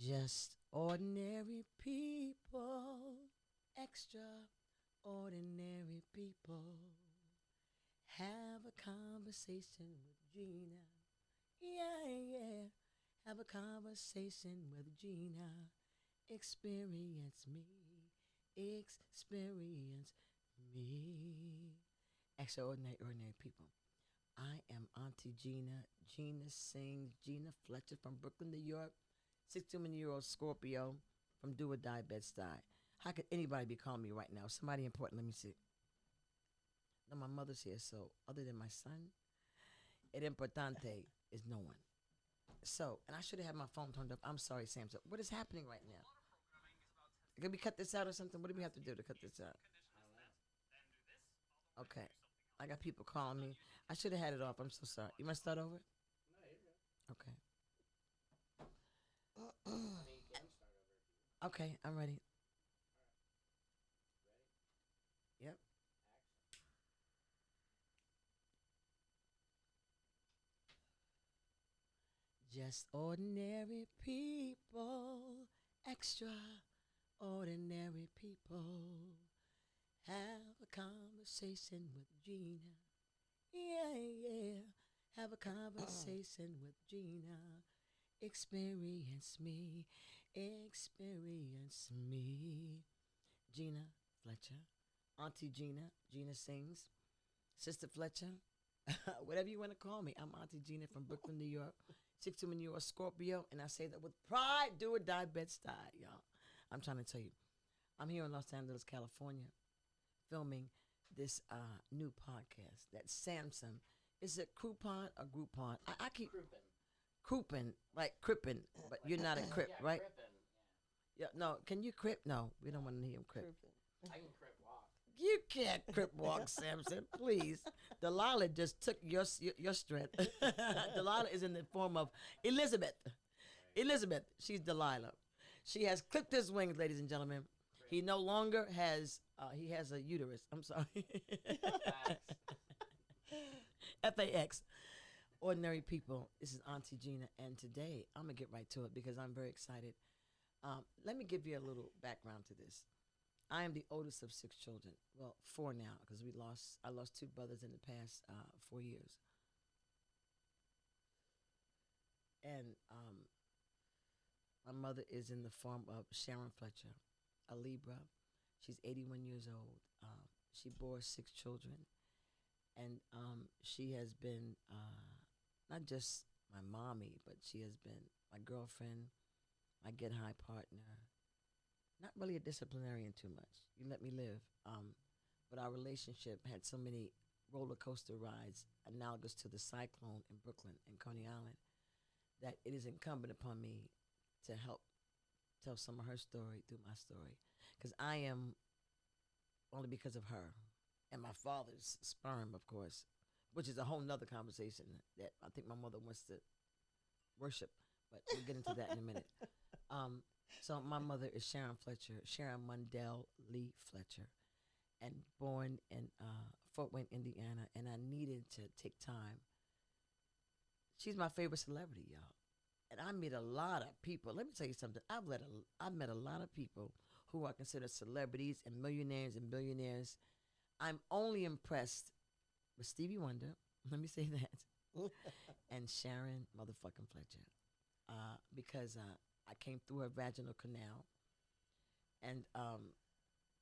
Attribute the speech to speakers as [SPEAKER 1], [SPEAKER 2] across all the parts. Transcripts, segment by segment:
[SPEAKER 1] Just ordinary people, extraordinary people. Have a conversation with Gina. Yeah, yeah. Have a conversation with Gina. Experience me. Experience me. Extraordinary, ordinary people. I am Auntie Gina. Gina sings. Gina Fletcher from Brooklyn, New York. 61-year-old Scorpio from Do or Die Bed-Stuy. How could anybody be calling me right now? Somebody important. Let me see. No, my mother's here, so other than my son, el importante is no one. So, and I should have had my phone turned up. I'm sorry, Sam. So, what is happening right now? Can we cut this out or something? What do we have to do to cut this out? Okay. I got people calling me. I should have had it off. I'm so sorry. You want to start over? Okay. Okay, I'm ready. Yep. Just ordinary people, extraordinary people. Have a conversation with Gina. Yeah, yeah. Have a conversation with Gina. Experience me. Experience me. Gina Fletcher. Auntie Gina. Gina sings. Sister Fletcher. Whatever you want to call me. I'm Auntie Gina from Brooklyn, New York. 61-year-old Scorpio. And I say that with pride. Do or die Bed-Stuy, y'all. I'm trying to tell you. I'm here in Los Angeles, California, filming this new podcast that Samson. Is it Groupon or Groupon? I keep Croupin, like crippin, but you're not a crip, right? Yeah, no. Can you crip? No, we don't want to hear him crip.
[SPEAKER 2] I can crip walk.
[SPEAKER 1] You can't crip walk, Samson. Please. Delilah just took your strength. Delilah is in the form of Elizabeth. Elizabeth, she's Delilah. She has clipped his wings, ladies and gentlemen. He no longer has. He has a uterus. I'm sorry. FAX. Ordinary people. This is Auntie Gina, and today I'm gonna get right to it because I'm very excited. Let me give you a little background to this. I am the oldest of 6 children. Well, 4 now because I lost 2 brothers in the past 4 years. And my mother is in the form of Sharon Fletcher, a Libra. She's 81 years old. She bore 6 children, and she has been not just my mommy, but she has been my girlfriend, my get high partner. Not really a disciplinarian too much. You let me live. But our relationship had so many roller coaster rides analogous to the cyclone in Brooklyn and Coney Island that it is incumbent upon me to help tell some of her story through my story. Because I am, only because of her and my father's sperm, of course, which is a whole nother conversation that I think my mother wants to worship, but we'll get into that in a minute. So my mother is Sharon Fletcher, Sharon Mundell Lee Fletcher, and born in Fort Wayne, Indiana, and I needed to take time. She's my favorite celebrity, y'all. And I meet a lot of people. Let me tell you something. I've met a lot of people who are considered celebrities and millionaires and billionaires. I'm only impressed with Stevie Wonder. Let me say that. And Sharon motherfucking Fletcher. Because I came through her vaginal canal. And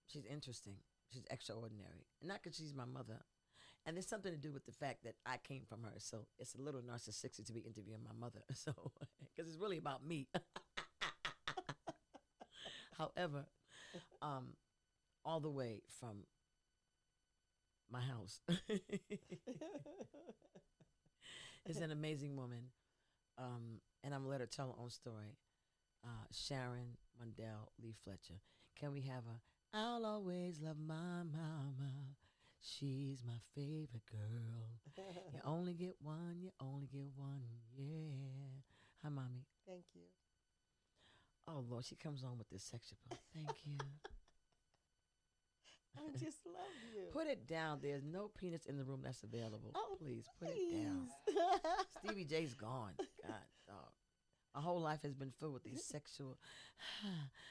[SPEAKER 1] she's interesting. She's extraordinary. And not because she's my mother. And there's something to do with the fact that I came from her. So it's a little narcissistic to be interviewing my mother. So, because it's really about me. However, all the way from my house. Is an amazing woman. And I'm going to let her tell her own story. Sharon Mundell Lee Fletcher. Can we have a I'll always love my mama. She's my favorite girl. You only get one, you only get one. Yeah. Hi, mommy.
[SPEAKER 2] Thank you.
[SPEAKER 1] Oh, Lord, she comes on with this sexual. Thank you.
[SPEAKER 2] I just love you.
[SPEAKER 1] Put it down. There's no penis in the room that's available.
[SPEAKER 2] Oh,
[SPEAKER 1] please, put it down. Stevie J's gone. God, dog. My whole life has been filled with these sexual.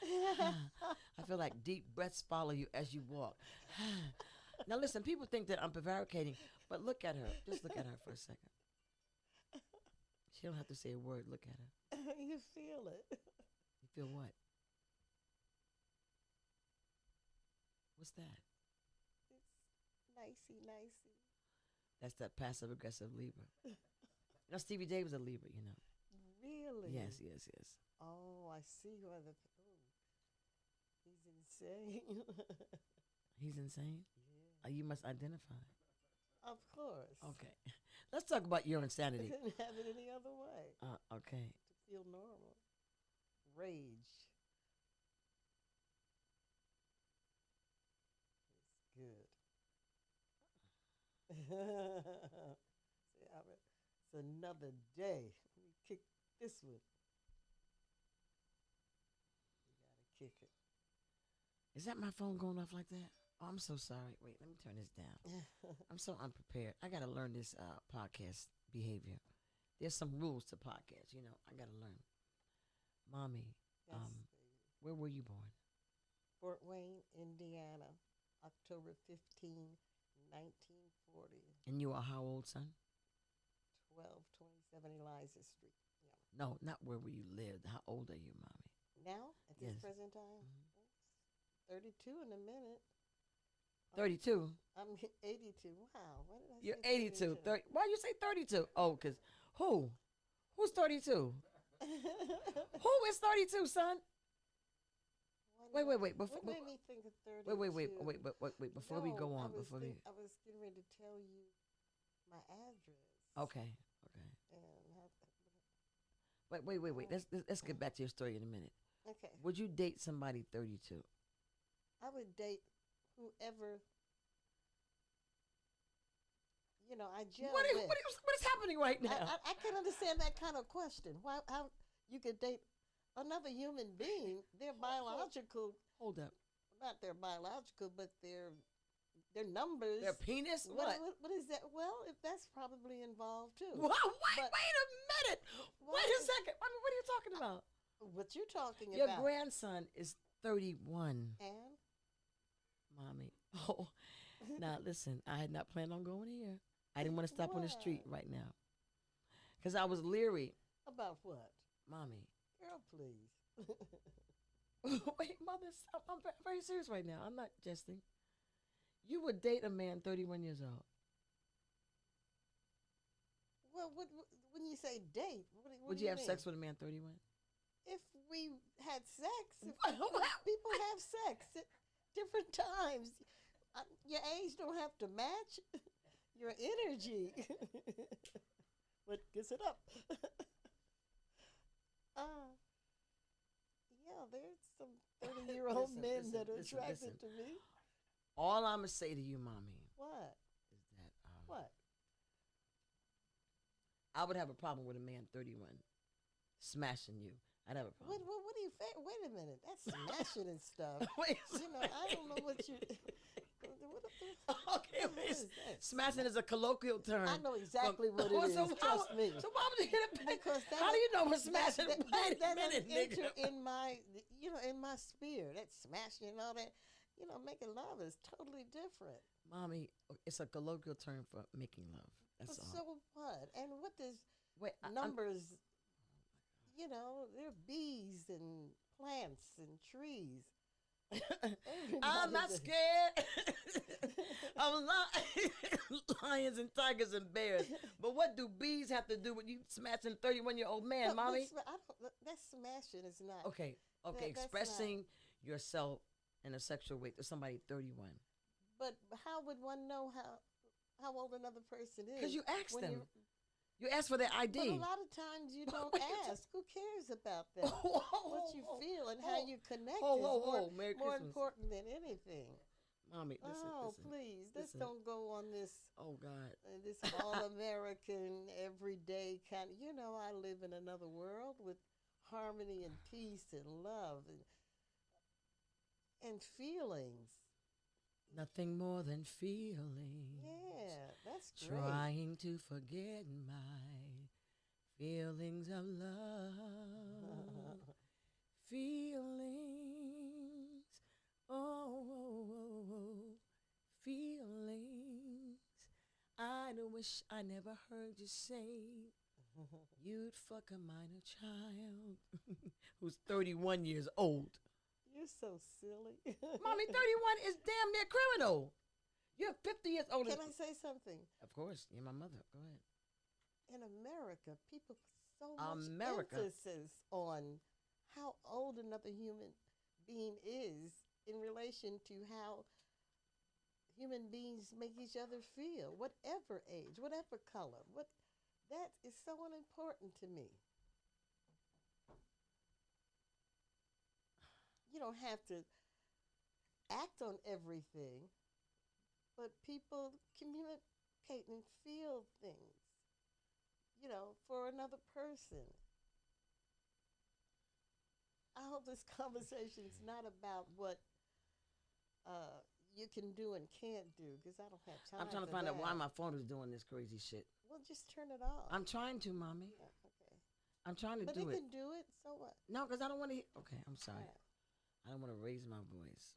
[SPEAKER 1] I feel like deep breaths follow you as you walk. Now listen, people think that I'm prevaricating, but look at her. Just look at her for a second. She don't have to say a word. Look at her.
[SPEAKER 2] You feel it.
[SPEAKER 1] You feel what? What's that?
[SPEAKER 2] It's nicey, nicey.
[SPEAKER 1] That's that passive aggressive Libra. Now Stevie J was a Libra, you know.
[SPEAKER 2] Really?
[SPEAKER 1] Yes, yes, yes.
[SPEAKER 2] Oh, I see why the. Oh, he's insane.
[SPEAKER 1] He's insane.
[SPEAKER 2] Yeah.
[SPEAKER 1] You must identify.
[SPEAKER 2] Of course.
[SPEAKER 1] Okay. Let's talk about your
[SPEAKER 2] I
[SPEAKER 1] insanity.
[SPEAKER 2] couldn't have it any other way.
[SPEAKER 1] Okay.
[SPEAKER 2] To feel normal. Rage. It's good. See, it's another day. Let me kick this one. You gotta kick it.
[SPEAKER 1] Is that my phone going off like that? Oh, I'm so sorry. Wait, let me turn this down. I'm so unprepared. I got to learn this podcast behavior. There's some rules to podcasts, you know. I got to learn. Mommy,
[SPEAKER 2] Yes, baby.
[SPEAKER 1] where were you born?
[SPEAKER 2] Fort Wayne, Indiana, October 15, 1940.
[SPEAKER 1] And you are how old, son?
[SPEAKER 2] 1227 Eliza Street. Yeah.
[SPEAKER 1] No, not where you lived. How old are you, Mommy?
[SPEAKER 2] Now, at this
[SPEAKER 1] Yes.
[SPEAKER 2] present time,
[SPEAKER 1] Mhm.
[SPEAKER 2] 32 in a minute.
[SPEAKER 1] 32.
[SPEAKER 2] I'm 82. Wow. Why did I
[SPEAKER 1] You're
[SPEAKER 2] say
[SPEAKER 1] 82. 30. Why you say 32? Oh, because who? Who's 32? Who is 32, son? Wait.
[SPEAKER 2] What made me think of 32?
[SPEAKER 1] Wait. Before we go on,
[SPEAKER 2] I was getting ready to tell you my address.
[SPEAKER 1] Okay.
[SPEAKER 2] And
[SPEAKER 1] Wait. Let's get back to your story in a minute.
[SPEAKER 2] okay.
[SPEAKER 1] Would you date somebody 32?
[SPEAKER 2] I would date whoever, I gel
[SPEAKER 1] What
[SPEAKER 2] with.
[SPEAKER 1] is happening right now?
[SPEAKER 2] I can understand that kind of question. Why? How you could date another human being? Their biological,
[SPEAKER 1] Hold up.
[SPEAKER 2] not their biological, but their numbers.
[SPEAKER 1] Their penis? What?
[SPEAKER 2] What is that? Well, if that's probably involved too.
[SPEAKER 1] Wait
[SPEAKER 2] But-
[SPEAKER 1] a minute.
[SPEAKER 2] What
[SPEAKER 1] Wait a
[SPEAKER 2] is-
[SPEAKER 1] second. I mean, what are you talking about?
[SPEAKER 2] What you talking
[SPEAKER 1] Your
[SPEAKER 2] about?
[SPEAKER 1] grandson is 31,
[SPEAKER 2] And
[SPEAKER 1] Mommy. Oh, now listen. I had not planned on going here. I didn't want to stop on the street
[SPEAKER 2] What?
[SPEAKER 1] right now because I was leery,
[SPEAKER 2] about what?
[SPEAKER 1] Mommy.
[SPEAKER 2] Girl, please.
[SPEAKER 1] Wait, Mother, I'm very serious right now. I'm not jesting. You would date a man 31 years old.
[SPEAKER 2] Well, when you say date, what
[SPEAKER 1] Would
[SPEAKER 2] do
[SPEAKER 1] you have
[SPEAKER 2] mean?
[SPEAKER 1] sex with a man 31?
[SPEAKER 2] If we had sex,
[SPEAKER 1] What?
[SPEAKER 2] people have sex at different times. Your age don't have to match your energy. What gets it up? Yeah, there's some 30-year-old
[SPEAKER 1] Listen,
[SPEAKER 2] men
[SPEAKER 1] listen,
[SPEAKER 2] that are
[SPEAKER 1] listen,
[SPEAKER 2] attracted
[SPEAKER 1] listen.
[SPEAKER 2] to me.
[SPEAKER 1] All I'm going to say to you, Mommy,
[SPEAKER 2] What?
[SPEAKER 1] is that
[SPEAKER 2] What?
[SPEAKER 1] I would have a problem with a man 31 smashing you. I'd have a
[SPEAKER 2] What
[SPEAKER 1] problem.
[SPEAKER 2] do you think? Wait a minute. That's smashing and stuff.
[SPEAKER 1] Wait,
[SPEAKER 2] I don't know what you.
[SPEAKER 1] okay,
[SPEAKER 2] What
[SPEAKER 1] wait.
[SPEAKER 2] is that?
[SPEAKER 1] Smashing is a colloquial term.
[SPEAKER 2] I know exactly what
[SPEAKER 1] Oh,
[SPEAKER 2] it is. Trust me.
[SPEAKER 1] So why would you get it?
[SPEAKER 2] Because
[SPEAKER 1] How do you know what smashing?
[SPEAKER 2] that,
[SPEAKER 1] Wait a
[SPEAKER 2] that
[SPEAKER 1] minute,
[SPEAKER 2] doesn't
[SPEAKER 1] nigga.
[SPEAKER 2] enter in my, in my sphere. That smashing and all that. Making love is totally different.
[SPEAKER 1] Mommy, it's a colloquial term for making love. That's
[SPEAKER 2] But
[SPEAKER 1] all.
[SPEAKER 2] so what? And what does
[SPEAKER 1] Wait,
[SPEAKER 2] numbers? There are bees and plants and trees.
[SPEAKER 1] I'm not
[SPEAKER 2] Everybody
[SPEAKER 1] scared. I'm lions and tigers and bears. But what do bees have to do with you smashing 31-year-old man, Mommy?
[SPEAKER 2] That smashing is not.
[SPEAKER 1] Okay,
[SPEAKER 2] that's
[SPEAKER 1] expressing yourself in a sexual way to somebody 31.
[SPEAKER 2] But how would one know how old another person is?
[SPEAKER 1] Because you asked
[SPEAKER 2] when
[SPEAKER 1] them. You asked for their ID.
[SPEAKER 2] But a lot of times you don't
[SPEAKER 1] What you
[SPEAKER 2] ask. Who cares about that? What you feel and how you connect is
[SPEAKER 1] Merry
[SPEAKER 2] more
[SPEAKER 1] Christmas.
[SPEAKER 2] important than anything.
[SPEAKER 1] Mommy, listen, listen.
[SPEAKER 2] Please, let's
[SPEAKER 1] listen.
[SPEAKER 2] don't go on this
[SPEAKER 1] Oh, God.
[SPEAKER 2] this all-American, everyday kind. I live in another world with harmony and peace and love and feelings.
[SPEAKER 1] Nothing more than feeling.
[SPEAKER 2] Yeah, that's great.
[SPEAKER 1] Trying to forget my Feelings of love, feelings, oh, oh, oh, oh, feelings. I wish I never heard you say you'd fuck a minor child who's 31 years old.
[SPEAKER 2] You're so silly.
[SPEAKER 1] Mommy, 31 is damn near criminal. You're 50 years older.
[SPEAKER 2] Can I say something?
[SPEAKER 1] Of course, you're my mother. Go ahead.
[SPEAKER 2] In America, people put so much emphasis on how old another human being is in relation to how human beings make each other feel, whatever age, whatever color. That is so unimportant to me. You don't have to act on everything, but people communicate and feel things, for another person. I hope this conversation is not about what you can do and can't do, because I don't have time.
[SPEAKER 1] I'm trying to find out why my phone is doing this crazy shit.
[SPEAKER 2] Well, just turn it off.
[SPEAKER 1] I'm trying to, Mommy.
[SPEAKER 2] Yeah, okay.
[SPEAKER 1] I'm trying to
[SPEAKER 2] but
[SPEAKER 1] do
[SPEAKER 2] it.
[SPEAKER 1] it.
[SPEAKER 2] But it can do it, so what?
[SPEAKER 1] No, because I don't want to. Okay, I'm sorry.
[SPEAKER 2] Right.
[SPEAKER 1] I don't want to raise my voice.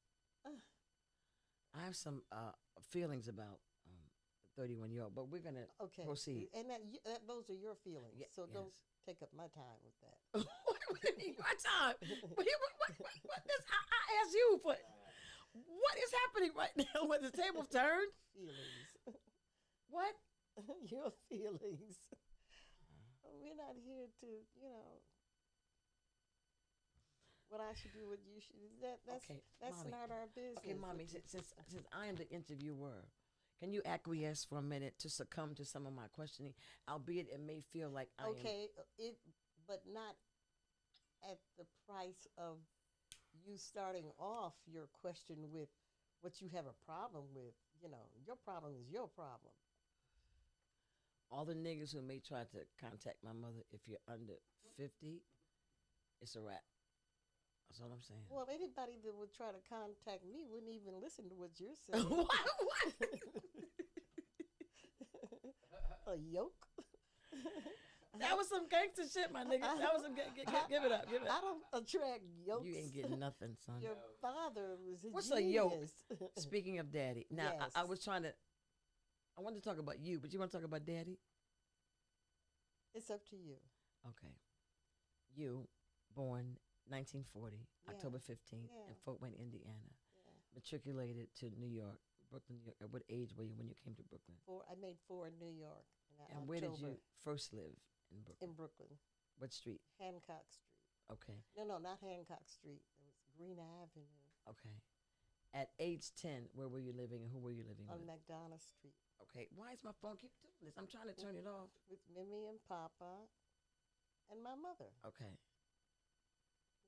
[SPEAKER 1] I have some feelings about 31-year-old, but we're going to proceed.
[SPEAKER 2] And those are your feelings, so
[SPEAKER 1] yes.
[SPEAKER 2] don't take up my time with that.
[SPEAKER 1] What do you mean my time? what this, I asked you for. What is happening right now when the table turned?
[SPEAKER 2] Feelings.
[SPEAKER 1] What?
[SPEAKER 2] Your feelings. We're not here to, what I should do, what you should do. That's Mommy, not our business.
[SPEAKER 1] Okay, Mommy, since I am the interviewer, can you acquiesce for a minute to succumb to some of my questioning, albeit it may feel like I am.
[SPEAKER 2] Okay, but not at the price of you starting off your question with what you have a problem with. Your problem is your problem.
[SPEAKER 1] All the niggas who may try to contact my mother, if you're under 50, it's a wrap. That's all I'm saying.
[SPEAKER 2] Well, anybody that would try to contact me wouldn't even listen to what you're saying.
[SPEAKER 1] What?
[SPEAKER 2] A yoke?
[SPEAKER 1] That was some gangster shit, my nigga. That was some give it up. Give it up.
[SPEAKER 2] I don't attract yokes.
[SPEAKER 1] You ain't getting nothing, son.
[SPEAKER 2] Your father was a
[SPEAKER 1] What's
[SPEAKER 2] genius.
[SPEAKER 1] a yoke? Speaking of daddy. Now,
[SPEAKER 2] yes.
[SPEAKER 1] I was trying to, I wanted to talk about you, but you want to talk about daddy?
[SPEAKER 2] It's up to you.
[SPEAKER 1] Okay. You, born 1940, October 15th, in Fort Wayne, Indiana.
[SPEAKER 2] Yeah.
[SPEAKER 1] Matriculated to New York, Brooklyn, New York. At what age were you when you came to Brooklyn?
[SPEAKER 2] I made 4 in New York.
[SPEAKER 1] And where did you first live in Brooklyn?
[SPEAKER 2] In Brooklyn.
[SPEAKER 1] What street?
[SPEAKER 2] Hancock Street.
[SPEAKER 1] Okay.
[SPEAKER 2] No, not Hancock Street. It was Green Avenue.
[SPEAKER 1] Okay. At age 10, where were you living and who were you living
[SPEAKER 2] with? On
[SPEAKER 1] with?
[SPEAKER 2] McDonough Street.
[SPEAKER 1] Okay. Why is my phone keep doing this? I'm trying to turn it off.
[SPEAKER 2] With Mimi and Papa and my mother.
[SPEAKER 1] Okay.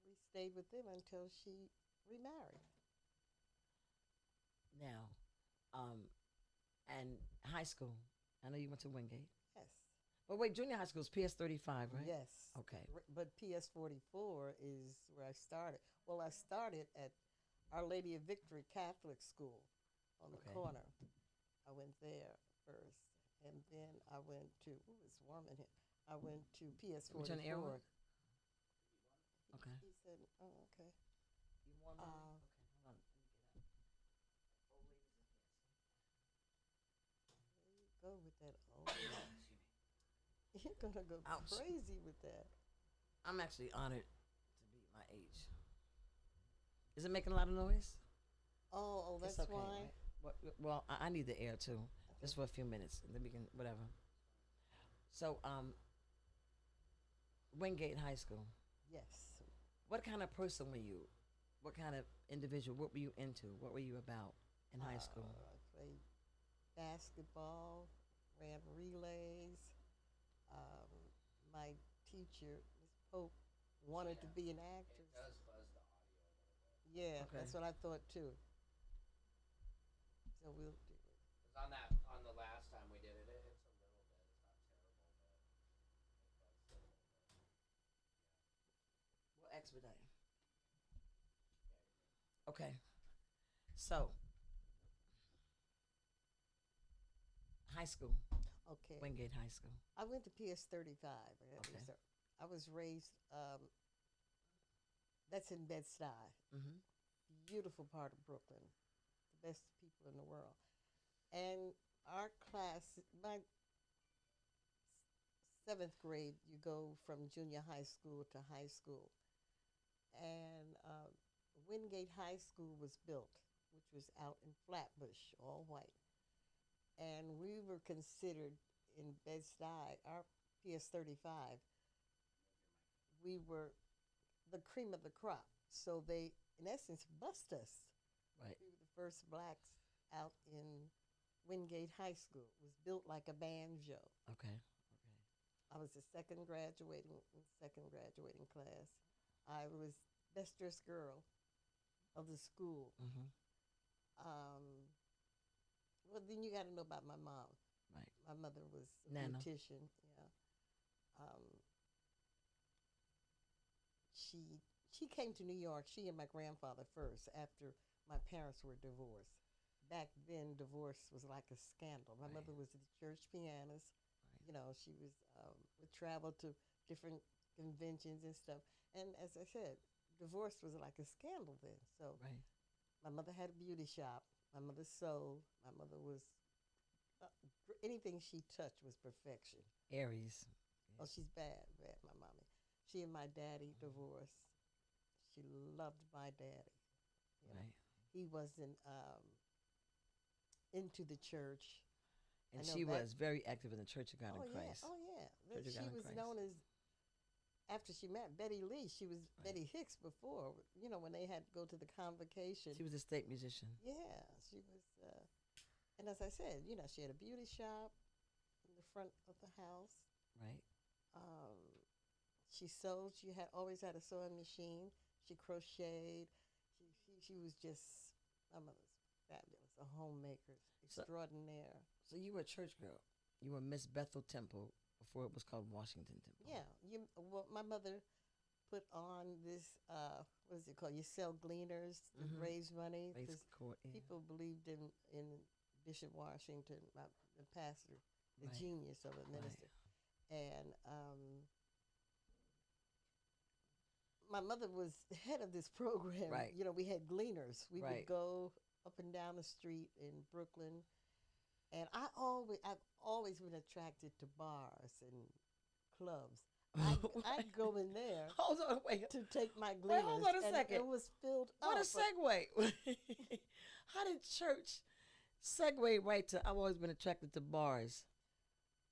[SPEAKER 2] We stayed with them until she remarried.
[SPEAKER 1] Now, and high school. I know you went to Wingate.
[SPEAKER 2] Yes.
[SPEAKER 1] But wait, junior high school is PS 35, right?
[SPEAKER 2] Yes.
[SPEAKER 1] Okay.
[SPEAKER 2] But PS 44 is where I started. Well, I started at Our Lady of Victory Catholic School on the corner. I went there first, and then I went to. It's warm in here. I went to PS 44.
[SPEAKER 1] Okay.
[SPEAKER 2] He said, "Oh, okay."
[SPEAKER 1] You warm up? Okay, hold on.
[SPEAKER 2] Go with that. Oh, you're gonna go crazy with that.
[SPEAKER 1] I'm actually honored to be my age. Is it making a lot of noise?
[SPEAKER 2] Oh, that's
[SPEAKER 1] okay,
[SPEAKER 2] why.
[SPEAKER 1] Right? Well, I need the air too, just for a few minutes, and then we can whatever. So, Wingate High School.
[SPEAKER 2] Yes.
[SPEAKER 1] What kind of person were you? What kind of individual? What were you into? What were you about in high school?
[SPEAKER 2] I played basketball, ran relays. My teacher, Ms. Pope, wanted to be an actress.
[SPEAKER 3] It does buzz the audio a little bit.
[SPEAKER 2] Yeah, that's what I thought too. So we'll do it.
[SPEAKER 3] Because on the last time we did it, it's a little bit. It's not terrible, but
[SPEAKER 1] We'll expedite. Okay. So, high school.
[SPEAKER 2] Okay.
[SPEAKER 1] Wingate High School.
[SPEAKER 2] I went to PS 35.
[SPEAKER 1] Okay.
[SPEAKER 2] I was raised, that's in Bed-Stuy.
[SPEAKER 1] Mm-hmm.
[SPEAKER 2] Beautiful part of Brooklyn. The best people in the world. And our class, my seventh grade, you go from junior high school to high school. And Wingate High School was built, which was out in Flatbush, all white. And we were considered in Bed-Stuy, our PS 35, we were the cream of the crop. So they, in essence, bust us.
[SPEAKER 1] Right.
[SPEAKER 2] We were the first blacks out in Wingate High School. It was built like a banjo.
[SPEAKER 1] Okay.
[SPEAKER 2] I was the second graduating class. I was best dressed girl of the school.
[SPEAKER 1] Mm-hmm.
[SPEAKER 2] Well, then you got to know about my mom.
[SPEAKER 1] Right.
[SPEAKER 2] My mother was a
[SPEAKER 1] Nana.
[SPEAKER 2] beautician. Yeah. Um, she came to New York. She and my grandfather first after my parents were divorced. Back then, divorce was like a scandal. My
[SPEAKER 1] Right.
[SPEAKER 2] mother was a church pianist.
[SPEAKER 1] Right.
[SPEAKER 2] You know, she was would travel to different conventions and stuff. And as I said, divorce was like a scandal then. So
[SPEAKER 1] Right.
[SPEAKER 2] my mother had a beauty shop. My mother sewed. My mother was anything she touched was perfection.
[SPEAKER 1] Aries.
[SPEAKER 2] Oh, she's bad, bad, my mommy. She and my daddy divorced. She loved my daddy. You know,
[SPEAKER 1] Right.
[SPEAKER 2] he wasn't into the church.
[SPEAKER 1] And
[SPEAKER 2] I know
[SPEAKER 1] she
[SPEAKER 2] that-
[SPEAKER 1] was very active in the Church of God
[SPEAKER 2] Oh
[SPEAKER 1] in
[SPEAKER 2] yeah,
[SPEAKER 1] Christ.
[SPEAKER 2] oh yeah.
[SPEAKER 1] Church of
[SPEAKER 2] She
[SPEAKER 1] God in
[SPEAKER 2] was
[SPEAKER 1] Christ.
[SPEAKER 2] known as after she met Betty Lee. She was
[SPEAKER 1] Right.
[SPEAKER 2] Betty Hicks before. You know when they had to go to the convocation.
[SPEAKER 1] She was a state musician.
[SPEAKER 2] Yeah, she was. And as I said, you know, she had a beauty shop in the front of the house.
[SPEAKER 1] Right.
[SPEAKER 2] Um, she sewed. She had always had a sewing machine. She crocheted. She was just my mother's fabulous, a homemaker extraordinaire.
[SPEAKER 1] So you were a church girl. You were Miss Bethel Temple before it was called Washington Temple.
[SPEAKER 2] Yeah, well, my mother put on this. What is it called? You sell gleaners to
[SPEAKER 1] Mhm.
[SPEAKER 2] raise money.
[SPEAKER 1] Race
[SPEAKER 2] 'Cause
[SPEAKER 1] court. Yeah.
[SPEAKER 2] people believed in Bishop Washington, the pastor, the
[SPEAKER 1] Right.
[SPEAKER 2] genius of a minister, and my mother was head of this program.
[SPEAKER 1] Right.
[SPEAKER 2] You know, we had gleaners. We
[SPEAKER 1] Right.
[SPEAKER 2] would go up and down the street in Brooklyn, and I've always been attracted to bars and clubs. I'd go in there
[SPEAKER 1] Hold on, wait.
[SPEAKER 2] to take my
[SPEAKER 1] Wait,
[SPEAKER 2] gleaners.
[SPEAKER 1] hold on a
[SPEAKER 2] and
[SPEAKER 1] second.
[SPEAKER 2] It was filled
[SPEAKER 1] What
[SPEAKER 2] up.
[SPEAKER 1] a segue. How did church segue right to I've always been attracted to bars?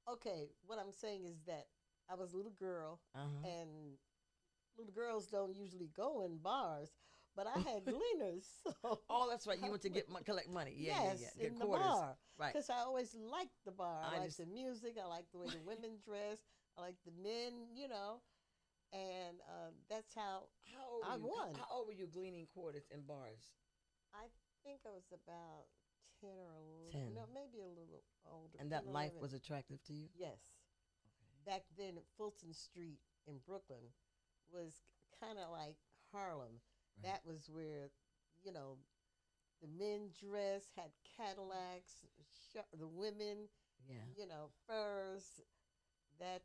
[SPEAKER 2] Okay, what I'm saying is that I was a little girl,
[SPEAKER 1] Uh-huh.
[SPEAKER 2] and little girls don't usually go in bars, but I had gleaners. So
[SPEAKER 1] Oh, that's right. You went to collect money. Yeah,
[SPEAKER 2] yes,
[SPEAKER 1] yeah, yeah.
[SPEAKER 2] in
[SPEAKER 1] Get
[SPEAKER 2] the
[SPEAKER 1] quarters.
[SPEAKER 2] bar.
[SPEAKER 1] Right.
[SPEAKER 2] Because I always liked the bar. I
[SPEAKER 1] I
[SPEAKER 2] liked
[SPEAKER 1] just-
[SPEAKER 2] the music. I liked the way the women dressed. I liked the men, you know. And that's how
[SPEAKER 1] How old were
[SPEAKER 2] I
[SPEAKER 1] you?
[SPEAKER 2] won.
[SPEAKER 1] How old were you gleaning quarters in bars?
[SPEAKER 2] I think I was about 10 or 11.
[SPEAKER 1] 10.
[SPEAKER 2] No, maybe a little older.
[SPEAKER 1] And that
[SPEAKER 2] 10 or
[SPEAKER 1] life
[SPEAKER 2] 11.
[SPEAKER 1] was attractive to you?
[SPEAKER 2] Yes. Back then, Fulton Street in Brooklyn was kind of like Harlem.
[SPEAKER 1] Right.
[SPEAKER 2] That was where, you know, the men dress had Cadillacs, the women,
[SPEAKER 1] Yeah.
[SPEAKER 2] you know, furs. That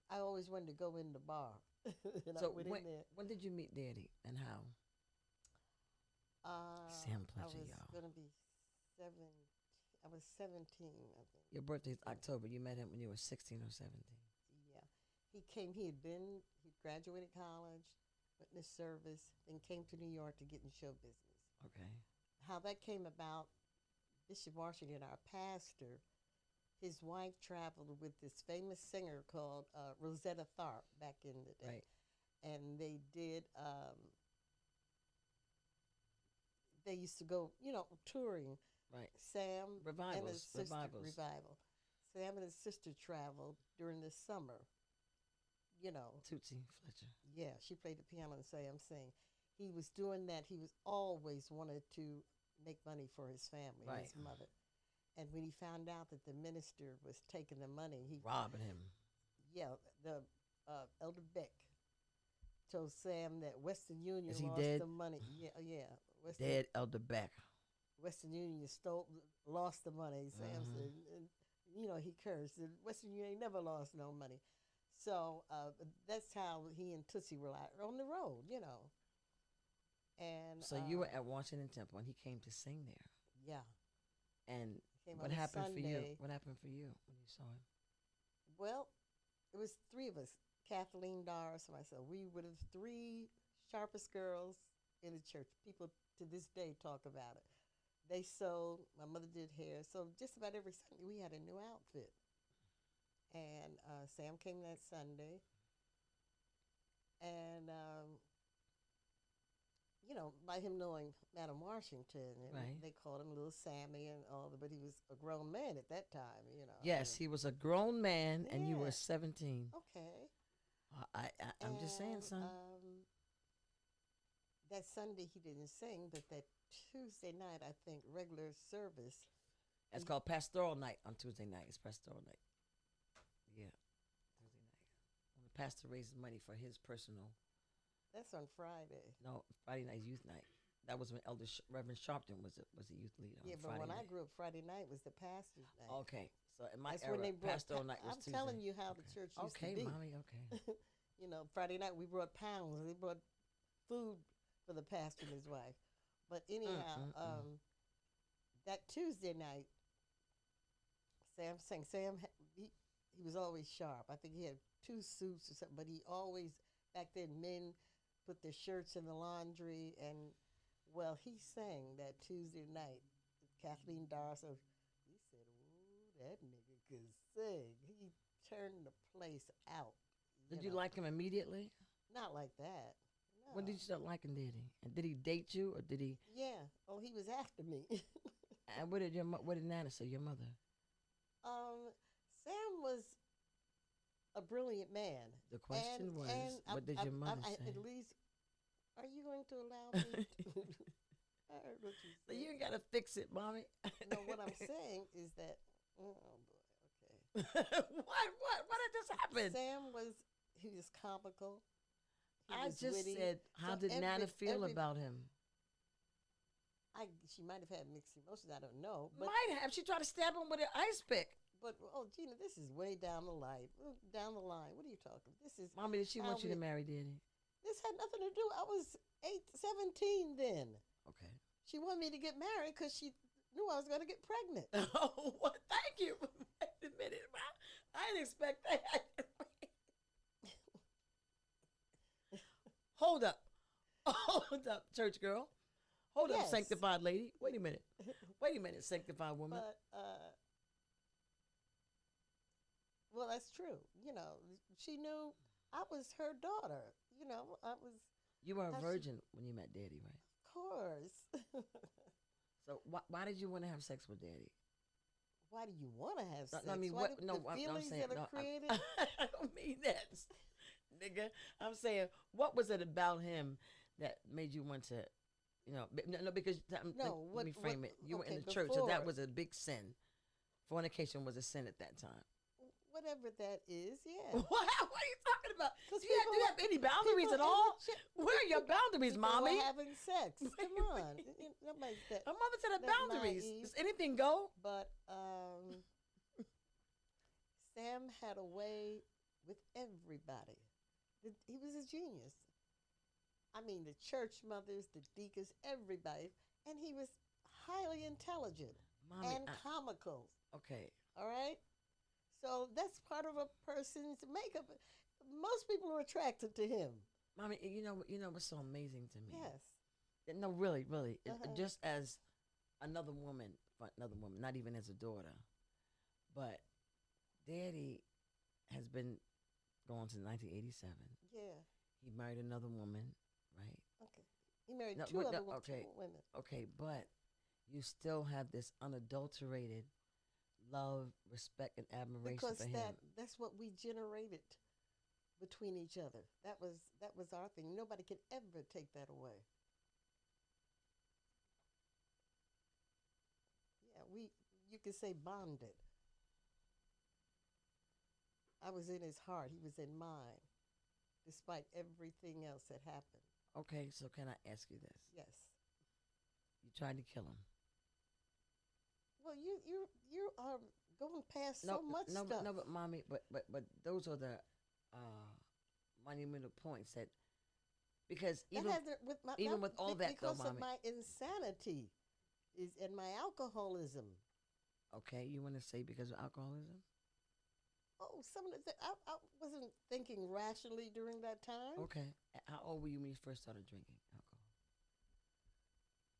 [SPEAKER 2] I always wanted to go in the bar. And
[SPEAKER 1] So
[SPEAKER 2] I went in there.
[SPEAKER 1] when did you meet Daddy and how? Sam
[SPEAKER 2] I
[SPEAKER 1] Pletcher,
[SPEAKER 2] was
[SPEAKER 1] y'all.
[SPEAKER 2] gonna be 7. I was 17, I think.
[SPEAKER 1] Your birthday's October. You met him when you were 16 or 17.
[SPEAKER 2] Yeah, he came. He graduated college, went in the service, then came to New York to get in show business.
[SPEAKER 1] Okay.
[SPEAKER 2] How that came about, Bishop Washington, our pastor, his wife traveled with this famous singer called Rosetta Tharpe back in the day.
[SPEAKER 1] Right.
[SPEAKER 2] And they did, they used to go, you know, touring.
[SPEAKER 1] Right.
[SPEAKER 2] Sam and his
[SPEAKER 1] Revivals.
[SPEAKER 2] sister,
[SPEAKER 1] Revivals.
[SPEAKER 2] revival. Sam and his sister traveled during the summer. You know,
[SPEAKER 1] Tootsie Fletcher.
[SPEAKER 2] yeah, she played the piano and Sam sang. He was doing that. He was always wanted to make money for his family,
[SPEAKER 1] Right.
[SPEAKER 2] his mother. And when he found out that the minister was taking the money, he
[SPEAKER 1] Robbing him.
[SPEAKER 2] yeah, the Elder Beck told Sam that Western Union
[SPEAKER 1] Is he
[SPEAKER 2] lost
[SPEAKER 1] dead?
[SPEAKER 2] the money. Yeah, yeah.
[SPEAKER 1] Dead Elder Beck.
[SPEAKER 2] Western Union lost the money. Sam
[SPEAKER 1] Mhm.
[SPEAKER 2] said, he cursed. In Western Union ain't never lost no money. So that's how he and Tootsie were like on the road. And
[SPEAKER 1] So you were at Washington Temple, and he came to sing there.
[SPEAKER 2] yeah,
[SPEAKER 1] And
[SPEAKER 2] came
[SPEAKER 1] what
[SPEAKER 2] on a
[SPEAKER 1] happened for you?
[SPEAKER 2] Sunday.
[SPEAKER 1] What happened for you when you saw him?
[SPEAKER 2] Well, it was three of us: Kathleen, Doris, and myself. We were the three sharpest girls in the church. People to this day talk about it. They sewed. My mother did hair. So just about every Sunday we had a new outfit. And Sam came that Sunday, and by him knowing Madam Washington, and
[SPEAKER 1] Right.
[SPEAKER 2] they called him Little Sammy and all that, but he was a grown man at that time.
[SPEAKER 1] Yes, he was a grown man, and you
[SPEAKER 2] Yeah.
[SPEAKER 1] were 17.
[SPEAKER 2] Okay.
[SPEAKER 1] I'm just saying,
[SPEAKER 2] And,
[SPEAKER 1] son.
[SPEAKER 2] that Sunday he didn't sing, but that Tuesday night, I think, regular service.
[SPEAKER 1] It's called Pastoral Night on Tuesday night. It's Pastoral Night. Yeah, Tuesday night. When the pastor raises money for his personal.
[SPEAKER 2] That's on Friday.
[SPEAKER 1] No, Friday night is youth night. That was when Reverend Sharpton was a youth leader.
[SPEAKER 2] Yeah,
[SPEAKER 1] on
[SPEAKER 2] but
[SPEAKER 1] Friday
[SPEAKER 2] when
[SPEAKER 1] night.
[SPEAKER 2] I grew up, Friday night was the pastor's night.
[SPEAKER 1] Okay, so in my
[SPEAKER 2] That's
[SPEAKER 1] era,
[SPEAKER 2] when they brought
[SPEAKER 1] Pastoral Night was
[SPEAKER 2] I'm
[SPEAKER 1] Tuesday.
[SPEAKER 2] telling you how the church used
[SPEAKER 1] Okay,
[SPEAKER 2] to be.
[SPEAKER 1] mommy. Okay.
[SPEAKER 2] Friday night we brought pounds. They brought food for the pastor and his wife. But anyhow, that Tuesday night, Sam sang. He was always sharp. I think he had 2 suits or something. But he always, back then, men put their shirts in the laundry. And, well, he sang that Tuesday night. Kathleen Darcy, he said, ooh, that nigga could sing. He turned the place out.
[SPEAKER 1] Did you like him immediately?
[SPEAKER 2] Not like that. No.
[SPEAKER 1] When did you start liking Daddy? And did he date you, or did he?
[SPEAKER 2] Yeah. Oh, he was after me.
[SPEAKER 1] And what did Nana say? Your mother?
[SPEAKER 2] Sam was a brilliant man.
[SPEAKER 1] The question was, what did your mother say?
[SPEAKER 2] At least, are you going to allow me? I heard what you said.
[SPEAKER 1] You ain't gotta fix it, mommy.
[SPEAKER 2] No, what I'm saying is that. Oh boy. Okay.
[SPEAKER 1] What did this happen?
[SPEAKER 2] He was comical.
[SPEAKER 1] I
[SPEAKER 2] was
[SPEAKER 1] just
[SPEAKER 2] witty.
[SPEAKER 1] said, how did Nana feel about him?
[SPEAKER 2] She might have had mixed emotions. I don't know. But
[SPEAKER 1] Might have. She tried to stab him with an ice pick.
[SPEAKER 2] But Gina, this is way down the line. Down the line. What are you talking? This is.
[SPEAKER 1] Mommy, did she want you to marry Daddy?
[SPEAKER 2] This had nothing to do. I was 17 then.
[SPEAKER 1] Okay.
[SPEAKER 2] She wanted me to get married because she knew I was going to get pregnant.
[SPEAKER 1] Oh, well, thank you. Wait a minute. I didn't expect that. Hold up. Hold up, church girl. Hold up, sanctified lady. Wait a minute. Sanctified woman.
[SPEAKER 2] But, well, that's true. She knew I was her daughter.
[SPEAKER 1] You were a virgin when you met Daddy, right?
[SPEAKER 2] Of course.
[SPEAKER 1] So why did you want to have sex with Daddy?
[SPEAKER 2] Why do you want to have sex?
[SPEAKER 1] No, I mean,
[SPEAKER 2] the feelings
[SPEAKER 1] I'm saying,
[SPEAKER 2] that are created?
[SPEAKER 1] I don't mean that, nigga. I'm saying, what was it about him that made you want to, no, because let me frame it. You were in the church, so that was a big sin. Fornication was a sin at that time.
[SPEAKER 2] Whatever that is, yeah.
[SPEAKER 1] What are you talking about? Do you have any boundaries at all? Where are your boundaries, mommy?
[SPEAKER 2] People are having sex. Come on.
[SPEAKER 1] My mother said boundaries. Does anything go?
[SPEAKER 2] But Sam had a way with everybody. He was a genius. I mean, the church mothers, the deacons, everybody. And he was highly intelligent and comical.
[SPEAKER 1] Okay.
[SPEAKER 2] All right? So that's part of a person's makeup. Most people are attracted to him.
[SPEAKER 1] Mommy, you know what's so amazing to me?
[SPEAKER 2] Yes.
[SPEAKER 1] No, really. Just as another woman, not even as a daughter. But Daddy has been going since 1987.
[SPEAKER 2] Yeah.
[SPEAKER 1] He married another woman, right?
[SPEAKER 2] Okay. He married two other women.
[SPEAKER 1] Okay, but you still have this unadulterated love, respect, and admiration for him.
[SPEAKER 2] Because that's what we generated between each other. That was our thing. Nobody could ever take that away. Yeah, you could say bonded. I was in his heart. He was in mine, despite everything else that happened.
[SPEAKER 1] Okay, so can I ask you this?
[SPEAKER 2] Yes.
[SPEAKER 1] You tried to kill him.
[SPEAKER 2] Well, you are going past
[SPEAKER 1] No,
[SPEAKER 2] so much
[SPEAKER 1] no,
[SPEAKER 2] stuff.
[SPEAKER 1] no, but mommy, but those are the uh, monumental points that because
[SPEAKER 2] That
[SPEAKER 1] even
[SPEAKER 2] has to, with my
[SPEAKER 1] even with all that though,
[SPEAKER 2] because of
[SPEAKER 1] mommy.
[SPEAKER 2] my insanity is and my alcoholism.
[SPEAKER 1] Okay, you want to say because of alcoholism?
[SPEAKER 2] Oh, some of the I wasn't thinking rationally during that time.
[SPEAKER 1] Okay, how old were you when you first started drinking alcohol?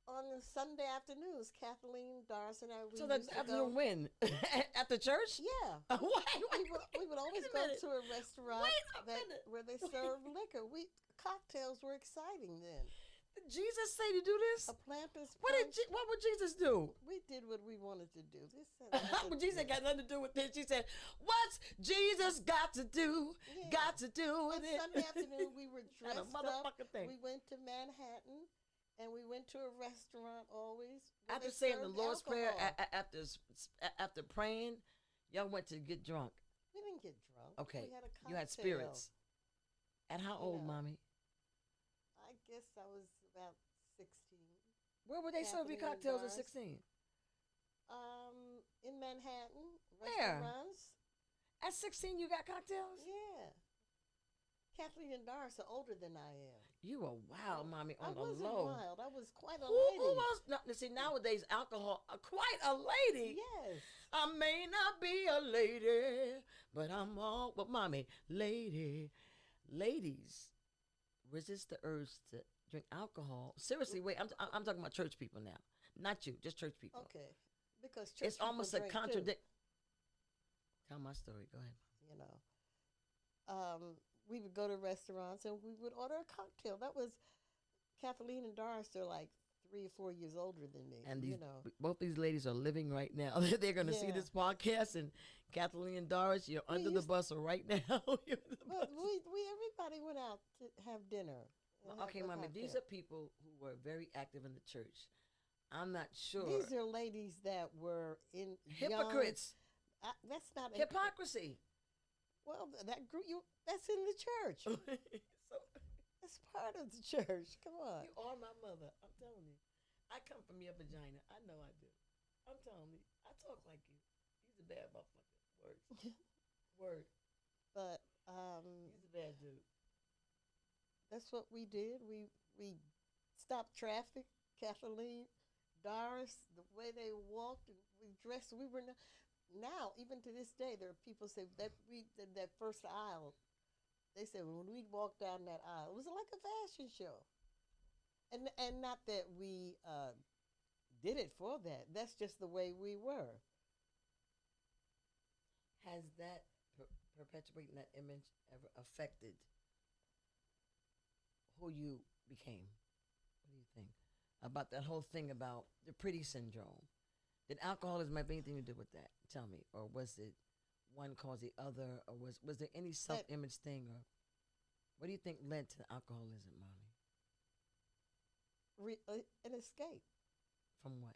[SPEAKER 2] On the Sunday afternoons, Kathleen, Doris, and I we
[SPEAKER 1] So that
[SPEAKER 2] used to
[SPEAKER 1] afternoon
[SPEAKER 2] go.
[SPEAKER 1] when at the church?
[SPEAKER 2] Yeah, we would always
[SPEAKER 1] wait a
[SPEAKER 2] go
[SPEAKER 1] minute.
[SPEAKER 2] to a restaurant
[SPEAKER 1] Wait a
[SPEAKER 2] that
[SPEAKER 1] minute.
[SPEAKER 2] where they serve liquor. We cocktails were exciting then.
[SPEAKER 1] Did Jesus say to do this?
[SPEAKER 2] A Planters
[SPEAKER 1] What
[SPEAKER 2] punch.
[SPEAKER 1] what would Jesus do?
[SPEAKER 2] We did what we wanted to do. This
[SPEAKER 1] But Jesus got nothing to do with this. She said, "What's Jesus got to do?
[SPEAKER 2] Yeah.
[SPEAKER 1] Got to do with
[SPEAKER 2] On
[SPEAKER 1] it."
[SPEAKER 2] Sunday afternoon, we were
[SPEAKER 1] Not a
[SPEAKER 2] dressed up.
[SPEAKER 1] motherfucking thing.
[SPEAKER 2] We went to Manhattan, and we went to a restaurant always.
[SPEAKER 1] After saying the Lord's Prayer, after praying, y'all went to get drunk.
[SPEAKER 2] We didn't get drunk.
[SPEAKER 1] Okay,
[SPEAKER 2] We had a cocktail.
[SPEAKER 1] you had spirits. At how old, mommy?
[SPEAKER 2] I guess I was about 16.
[SPEAKER 1] Where would they serve you
[SPEAKER 2] Kathleen
[SPEAKER 1] cocktails at
[SPEAKER 2] bars.
[SPEAKER 1] 16?
[SPEAKER 2] In Manhattan,
[SPEAKER 1] Where?
[SPEAKER 2] restaurants.
[SPEAKER 1] At 16, you got cocktails?
[SPEAKER 2] Yeah. Kathleen and Doris are older than I am.
[SPEAKER 1] You were wild, mommy,
[SPEAKER 2] I
[SPEAKER 1] on the
[SPEAKER 2] wasn't
[SPEAKER 1] low.
[SPEAKER 2] wild. I was quite a
[SPEAKER 1] Who
[SPEAKER 2] lady.
[SPEAKER 1] was? No, see, nowadays, alcohol, quite a lady.
[SPEAKER 2] Yes.
[SPEAKER 1] I may not be a lady, but I'm all, but mommy, ladies resist the urge to drink alcohol. Seriously, wait, I'm talking about church people now. Not you, just church people.
[SPEAKER 2] Okay. Because church
[SPEAKER 1] It's almost a
[SPEAKER 2] drink
[SPEAKER 1] contradict. Tell my story. Go ahead.
[SPEAKER 2] too, you know. We would go to restaurants and we would order a cocktail. That was Kathleen and Doris are like 3 or 4 years older than me.
[SPEAKER 1] And these,
[SPEAKER 2] you know.
[SPEAKER 1] both these ladies are living right now. They're going to see
[SPEAKER 2] Yeah.
[SPEAKER 1] this podcast, and Kathleen and Doris, you're under the bus right now. You're under the
[SPEAKER 2] But
[SPEAKER 1] bus.
[SPEAKER 2] we everybody went out to have dinner. and have
[SPEAKER 1] Okay,
[SPEAKER 2] a
[SPEAKER 1] mommy, these
[SPEAKER 2] cocktail.
[SPEAKER 1] are people who were very active in the church. I'm not sure.
[SPEAKER 2] These are ladies that were in
[SPEAKER 1] Hypocrites.
[SPEAKER 2] Young, that's not a
[SPEAKER 1] Hypocrisy.
[SPEAKER 2] Well, that group that's in the church.
[SPEAKER 1] So,
[SPEAKER 2] That's part of the church. Come on.
[SPEAKER 1] you are my mother. I'm telling you. I come from your vagina. I know I do. I'm telling you. I talk like you. He's a bad motherfucker. Word. Word.
[SPEAKER 2] But
[SPEAKER 1] He's a bad dude.
[SPEAKER 2] that's what we did. We stopped traffic. Kathleen, Doris, the way they walked and we dressed, we were now even to this day there are people say that we did that first aisle. They said when we walked down that aisle, it was like a fashion show. And not that we did it for that. That's just the way we were.
[SPEAKER 1] Has that perpetuating that image ever affected who you became? What do you think about that whole thing about the pretty syndrome? Did alcoholism have anything to do with that? Tell me, or was it one cause the other, or was there any self-image thing, or what do you think led to alcoholism, mommy?
[SPEAKER 2] An escape.
[SPEAKER 1] From what?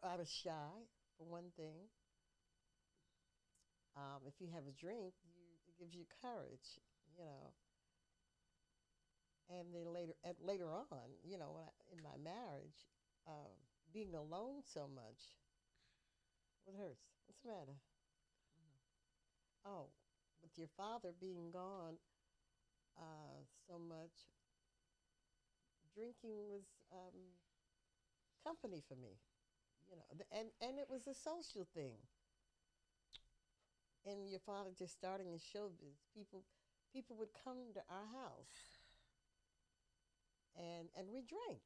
[SPEAKER 2] I was shy, for one thing. If you have a drink, it gives you courage, you know. And then later on, you know, in my marriage, being alone so much. What hurts? What's the matter? Oh, with your father being gone so much, drinking was company for me, you know, and it was a social thing. And your father just starting in showbiz, people would come to our house, and we drank,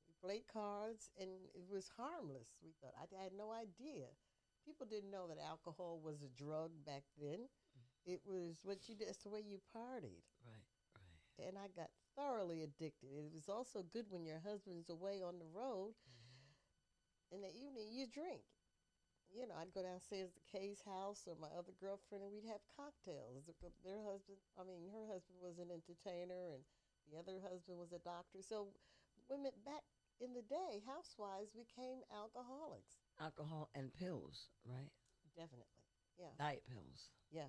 [SPEAKER 2] we played cards, and it was harmless. We thought I had no idea. People didn't know that alcohol was a drug back then. It was what you did. It's the way you partied.
[SPEAKER 1] Right.
[SPEAKER 2] And I got thoroughly addicted. It was also good when your husband's away on the road. In the evening, you drink. You know, I'd go downstairs to Kay's house or my other girlfriend, and we'd have cocktails. Her husband was an entertainer, and the other husband was a doctor. So women back in the day, housewives, became alcoholics.
[SPEAKER 1] Alcohol and pills, right?
[SPEAKER 2] Definitely. Yeah.
[SPEAKER 1] Diet pills.
[SPEAKER 2] Yeah.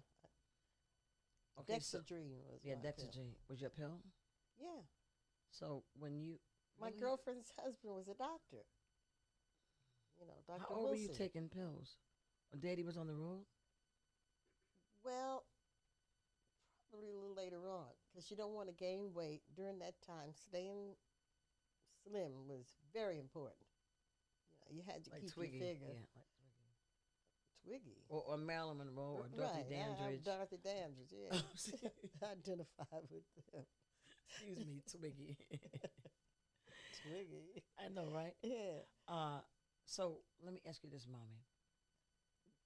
[SPEAKER 1] Okay,
[SPEAKER 2] Dexedrine was
[SPEAKER 1] yeah,
[SPEAKER 2] my
[SPEAKER 1] Dexedrine was your pill.
[SPEAKER 2] Yeah.
[SPEAKER 1] So when you
[SPEAKER 2] My
[SPEAKER 1] really?
[SPEAKER 2] girlfriend's husband was a doctor. You know, Dr.
[SPEAKER 1] How old were you
[SPEAKER 2] Wilson.
[SPEAKER 1] taking pills? Daddy was on the road.
[SPEAKER 2] Well, probably a little later on, because you don't want to gain weight during that time. Staying slim was very important. You had to
[SPEAKER 1] Like
[SPEAKER 2] keep your
[SPEAKER 1] Twiggy,
[SPEAKER 2] figure.
[SPEAKER 1] yeah, like Twiggy.
[SPEAKER 2] Twiggy.
[SPEAKER 1] Or Marilyn Monroe or Dorothy
[SPEAKER 2] Right. I'm
[SPEAKER 1] Dandridge.
[SPEAKER 2] Dorothy Dandridge, yeah. Identify with them.
[SPEAKER 1] Excuse me, Twiggy.
[SPEAKER 2] Twiggy.
[SPEAKER 1] I know, right?
[SPEAKER 2] Yeah.
[SPEAKER 1] Uh, so let me ask you this, mommy.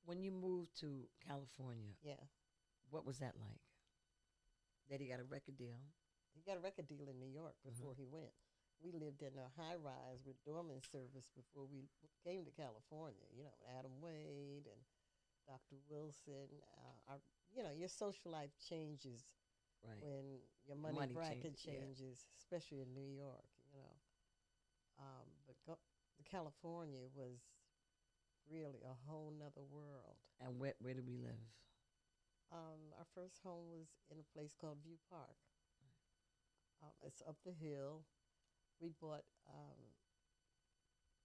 [SPEAKER 1] When you moved to California,
[SPEAKER 2] Yeah.
[SPEAKER 1] what was that like? Daddy got a record deal.
[SPEAKER 2] He got a record deal in New York before
[SPEAKER 1] Mm-hmm.
[SPEAKER 2] he went. We lived in a high rise with doorman service before we came to California. Adam Wade and Dr. Wilson. Your social life changes
[SPEAKER 1] Right.
[SPEAKER 2] when your
[SPEAKER 1] Your
[SPEAKER 2] money
[SPEAKER 1] money
[SPEAKER 2] bracket
[SPEAKER 1] changes. Yeah.
[SPEAKER 2] changes, especially in New York. But California was really a whole nother world.
[SPEAKER 1] And where did we live?
[SPEAKER 2] Our first home was in a place called View Park. It's up the hill. We bought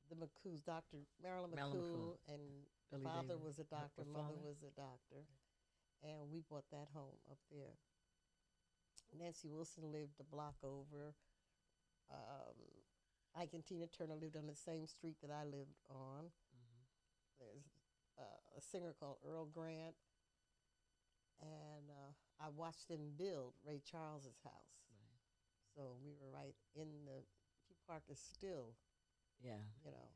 [SPEAKER 2] the McCoos, Dr. Marilyn
[SPEAKER 1] Marilyn McCool.
[SPEAKER 2] McCool, and
[SPEAKER 1] Billy
[SPEAKER 2] father
[SPEAKER 1] Davis.
[SPEAKER 2] was a doctor,
[SPEAKER 1] Her
[SPEAKER 2] mother
[SPEAKER 1] father?
[SPEAKER 2] was a doctor, and we bought that home up there. Nancy Wilson lived a block over. Um, Ike and Tina Turner lived on the same street that I lived on.
[SPEAKER 1] Mm-hmm.
[SPEAKER 2] There's a singer called Earl Grant, and I watched them build Ray Charles's house.
[SPEAKER 1] Right.
[SPEAKER 2] So we were right in the View Park is still,
[SPEAKER 1] Yeah.
[SPEAKER 2] you know,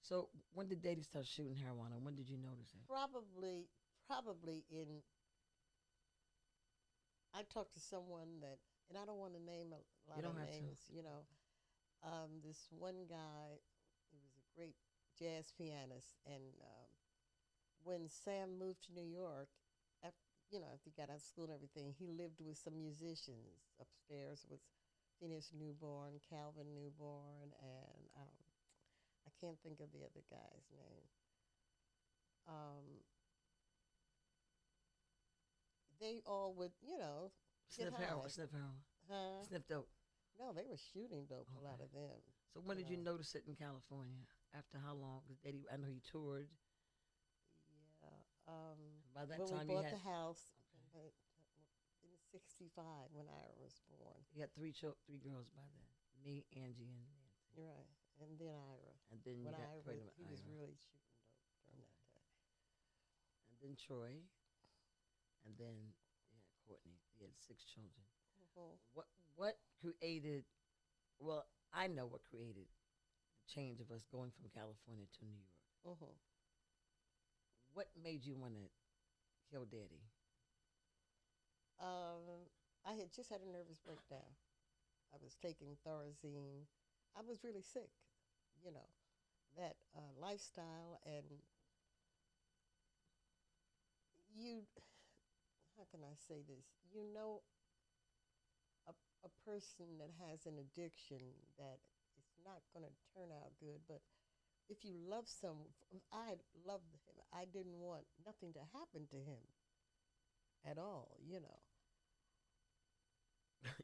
[SPEAKER 1] So when did Daddy start shooting heroin? And when did you notice it?
[SPEAKER 2] probably in. I talked to someone that, and I don't want to name a
[SPEAKER 1] You
[SPEAKER 2] lot of
[SPEAKER 1] don't have to.
[SPEAKER 2] names. This one guy, he was a great jazz pianist, and when Sam moved to New York, after he got out of school and everything, he lived with some musicians upstairs with Phineas Newborn, Calvin Newborn, and I can't think of the other guy's name. Um, they all would, get
[SPEAKER 1] Sniff heroin.
[SPEAKER 2] high.
[SPEAKER 1] Sniff heroin.
[SPEAKER 2] Huh?
[SPEAKER 1] Sniff dope.
[SPEAKER 2] No, they were shooting dope, a lot
[SPEAKER 1] Okay.
[SPEAKER 2] of them.
[SPEAKER 1] So when
[SPEAKER 2] you
[SPEAKER 1] did you
[SPEAKER 2] know.
[SPEAKER 1] notice it in California? After how long? 'Cause Daddy, I know he toured.
[SPEAKER 2] Yeah.
[SPEAKER 1] By that
[SPEAKER 2] When we
[SPEAKER 1] time, you
[SPEAKER 2] bought
[SPEAKER 1] had
[SPEAKER 2] the house
[SPEAKER 1] okay.
[SPEAKER 2] in '65 when Ira was born.
[SPEAKER 1] You had three girls by then. Me, Angie, and Nancy.
[SPEAKER 2] You're right. And then Ira.
[SPEAKER 1] And then you
[SPEAKER 2] When
[SPEAKER 1] got
[SPEAKER 2] Ira,
[SPEAKER 1] pregnant
[SPEAKER 2] he
[SPEAKER 1] with
[SPEAKER 2] was
[SPEAKER 1] Ira.
[SPEAKER 2] really shooting dope during that time.
[SPEAKER 1] And then Troy. And then Courtney. He had 6 children.
[SPEAKER 2] Mm-hmm.
[SPEAKER 1] What created? Well, I know what created the change of us going from California to New York.
[SPEAKER 2] Mm-hmm.
[SPEAKER 1] What made you want to kill Daddy?
[SPEAKER 2] I had just had a nervous breakdown. I was taking Thorazine. I was really sick. You know, that lifestyle and you. How can I say this? A, a person that has an addiction that it's not going to turn out good. But if you love I loved him. I didn't want nothing to happen to him at all.
[SPEAKER 1] You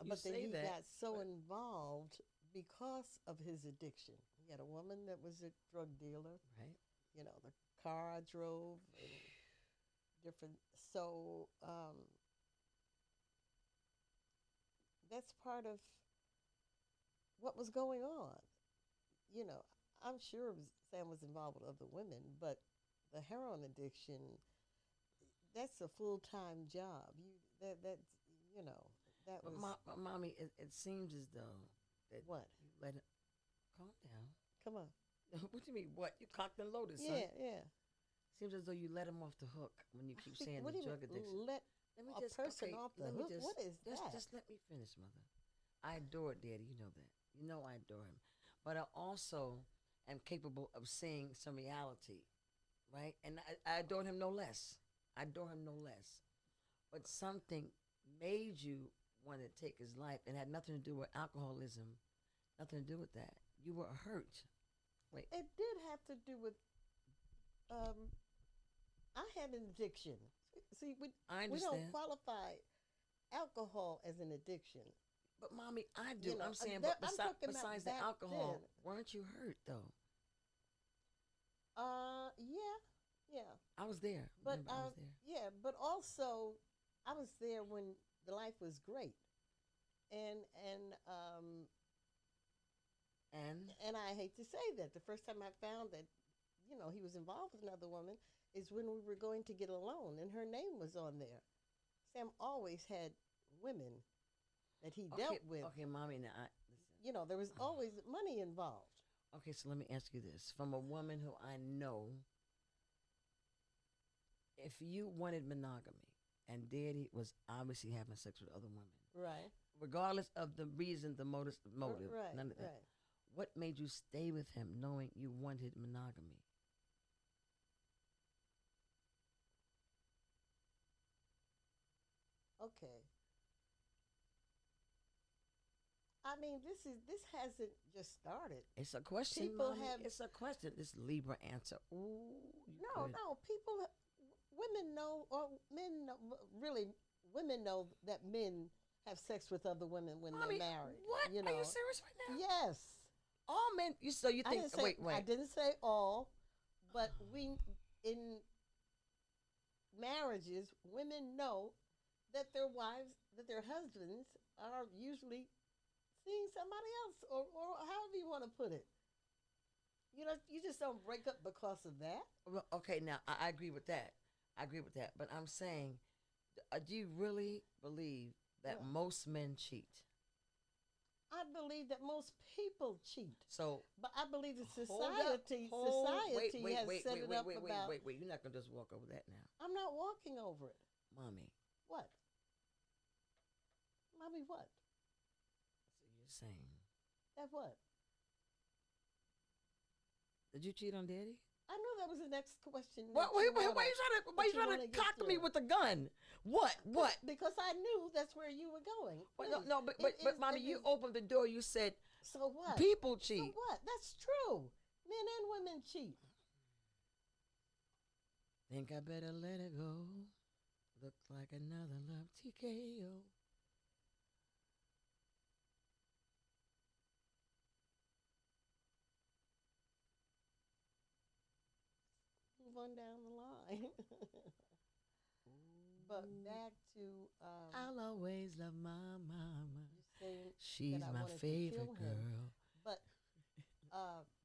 [SPEAKER 2] But then
[SPEAKER 1] say
[SPEAKER 2] he
[SPEAKER 1] that,
[SPEAKER 2] got so
[SPEAKER 1] but
[SPEAKER 2] involved because of his addiction. He had a woman that was a drug dealer.
[SPEAKER 1] right?
[SPEAKER 2] The car I drove and different. So that's part of what was going on. You know, I'm sure Sam was involved with other women, but the heroin addiction, that's a full-time job. You know, that was
[SPEAKER 1] But mommy, it seems as though that
[SPEAKER 2] what?
[SPEAKER 1] you let it calm down.
[SPEAKER 2] Come on.
[SPEAKER 1] What do you mean? What you cocked and loaded, son?
[SPEAKER 2] Yeah.
[SPEAKER 1] Seems as though you let him off the hook when you keep saying
[SPEAKER 2] What
[SPEAKER 1] the
[SPEAKER 2] do you
[SPEAKER 1] drug
[SPEAKER 2] mean,
[SPEAKER 1] addiction.
[SPEAKER 2] let
[SPEAKER 1] Let me
[SPEAKER 2] a
[SPEAKER 1] just
[SPEAKER 2] person
[SPEAKER 1] okay,
[SPEAKER 2] off the
[SPEAKER 1] let me
[SPEAKER 2] hook?
[SPEAKER 1] just,
[SPEAKER 2] What is that?
[SPEAKER 1] just let me finish, mother. I adore Daddy. You know that. You know I adore him, but I also am capable of seeing some reality, right? And I adore him no less. I adore him no less. But something made you want to take his life, and had nothing to do with alcoholism. Nothing to do with that. You were hurt. Wait.
[SPEAKER 2] It did have to do with. I had an addiction. See,
[SPEAKER 1] I
[SPEAKER 2] we don't
[SPEAKER 1] understand.
[SPEAKER 2] qualify alcohol as an addiction.
[SPEAKER 1] But mommy, I do.
[SPEAKER 2] You know,
[SPEAKER 1] I'm saying,
[SPEAKER 2] that-
[SPEAKER 1] but
[SPEAKER 2] I'm talking about
[SPEAKER 1] besides the
[SPEAKER 2] back
[SPEAKER 1] alcohol,
[SPEAKER 2] then.
[SPEAKER 1] weren't you hurt though?
[SPEAKER 2] Yeah. Yeah.
[SPEAKER 1] I was there.
[SPEAKER 2] But
[SPEAKER 1] Remember, I was there.
[SPEAKER 2] yeah, but also I was there when the life was great. And and um
[SPEAKER 1] And
[SPEAKER 2] and I hate to say that the first time I found that, he was involved with another woman is when we were going to get a loan and her name was on there. Sam always had women that he
[SPEAKER 1] okay,
[SPEAKER 2] dealt with.
[SPEAKER 1] okay, mommy. Now, listen.
[SPEAKER 2] There was always money involved.
[SPEAKER 1] Okay, so let me ask you this: from a woman who I know, if you wanted monogamy and Daddy was obviously having sex with other women,
[SPEAKER 2] Right.
[SPEAKER 1] regardless of the reason, the motive,
[SPEAKER 2] Right.
[SPEAKER 1] none of that.
[SPEAKER 2] Right.
[SPEAKER 1] What made you stay with him, knowing you wanted monogamy?
[SPEAKER 2] Okay. I mean, this hasn't just started.
[SPEAKER 1] It's a question,
[SPEAKER 2] People
[SPEAKER 1] mommy.
[SPEAKER 2] have
[SPEAKER 1] It's a question. This Libra answer. Ooh, you
[SPEAKER 2] no,
[SPEAKER 1] good.
[SPEAKER 2] no. Women know, or men know. Really, women know that men have sex with other women when
[SPEAKER 1] Mommy,
[SPEAKER 2] they're married.
[SPEAKER 1] what?
[SPEAKER 2] You
[SPEAKER 1] Are you
[SPEAKER 2] know.
[SPEAKER 1] serious right now?
[SPEAKER 2] Yes.
[SPEAKER 1] All men. So you
[SPEAKER 2] I
[SPEAKER 1] think?
[SPEAKER 2] didn't say.
[SPEAKER 1] Wait,
[SPEAKER 2] I
[SPEAKER 1] wait.
[SPEAKER 2] didn't say all, but we in marriages, women know that their wives, that their husbands are usually seeing somebody else, or however you want to put it. You just don't break up because of that.
[SPEAKER 1] Well, okay, now I agree with that. I agree with that. But I'm saying, do you really believe that
[SPEAKER 2] Well,
[SPEAKER 1] most men cheat?
[SPEAKER 2] I believe that most people cheat,
[SPEAKER 1] So
[SPEAKER 2] but I believe that
[SPEAKER 1] hold up,
[SPEAKER 2] society
[SPEAKER 1] hold, wait,
[SPEAKER 2] society
[SPEAKER 1] wait,
[SPEAKER 2] has
[SPEAKER 1] wait,
[SPEAKER 2] set
[SPEAKER 1] wait,
[SPEAKER 2] it
[SPEAKER 1] wait,
[SPEAKER 2] up
[SPEAKER 1] wait, wait,
[SPEAKER 2] about.
[SPEAKER 1] wait, wait. You're not gonna just walk over that now,
[SPEAKER 2] I'm not walking over it.
[SPEAKER 1] mommy.
[SPEAKER 2] What, mommy? What?
[SPEAKER 1] So you're saying,
[SPEAKER 2] That what?
[SPEAKER 1] did you cheat on Daddy?
[SPEAKER 2] I know that was the next question
[SPEAKER 1] What?
[SPEAKER 2] that
[SPEAKER 1] Wait,
[SPEAKER 2] you
[SPEAKER 1] wait,
[SPEAKER 2] wanna
[SPEAKER 1] why you trying to? Why
[SPEAKER 2] that
[SPEAKER 1] you
[SPEAKER 2] you
[SPEAKER 1] trying
[SPEAKER 2] wanna
[SPEAKER 1] to
[SPEAKER 2] get
[SPEAKER 1] cock me
[SPEAKER 2] through.
[SPEAKER 1] with a gun? What? What?
[SPEAKER 2] Because I knew that's where you were going.
[SPEAKER 1] Well, no,
[SPEAKER 2] Please.
[SPEAKER 1] no, but
[SPEAKER 2] It
[SPEAKER 1] but
[SPEAKER 2] is.
[SPEAKER 1] mommy,
[SPEAKER 2] It
[SPEAKER 1] you
[SPEAKER 2] is.
[SPEAKER 1] opened the door. You said
[SPEAKER 2] So what?
[SPEAKER 1] people
[SPEAKER 2] So
[SPEAKER 1] cheat.
[SPEAKER 2] what? That's true. Men and women cheat.
[SPEAKER 1] Think I better let it go. Look like another love TKO.
[SPEAKER 2] Move on down the line. But back to
[SPEAKER 1] I'll always love my mama.
[SPEAKER 2] you saying that
[SPEAKER 1] She's
[SPEAKER 2] I
[SPEAKER 1] my
[SPEAKER 2] wanted to kill
[SPEAKER 1] favorite
[SPEAKER 2] him,
[SPEAKER 1] girl.
[SPEAKER 2] but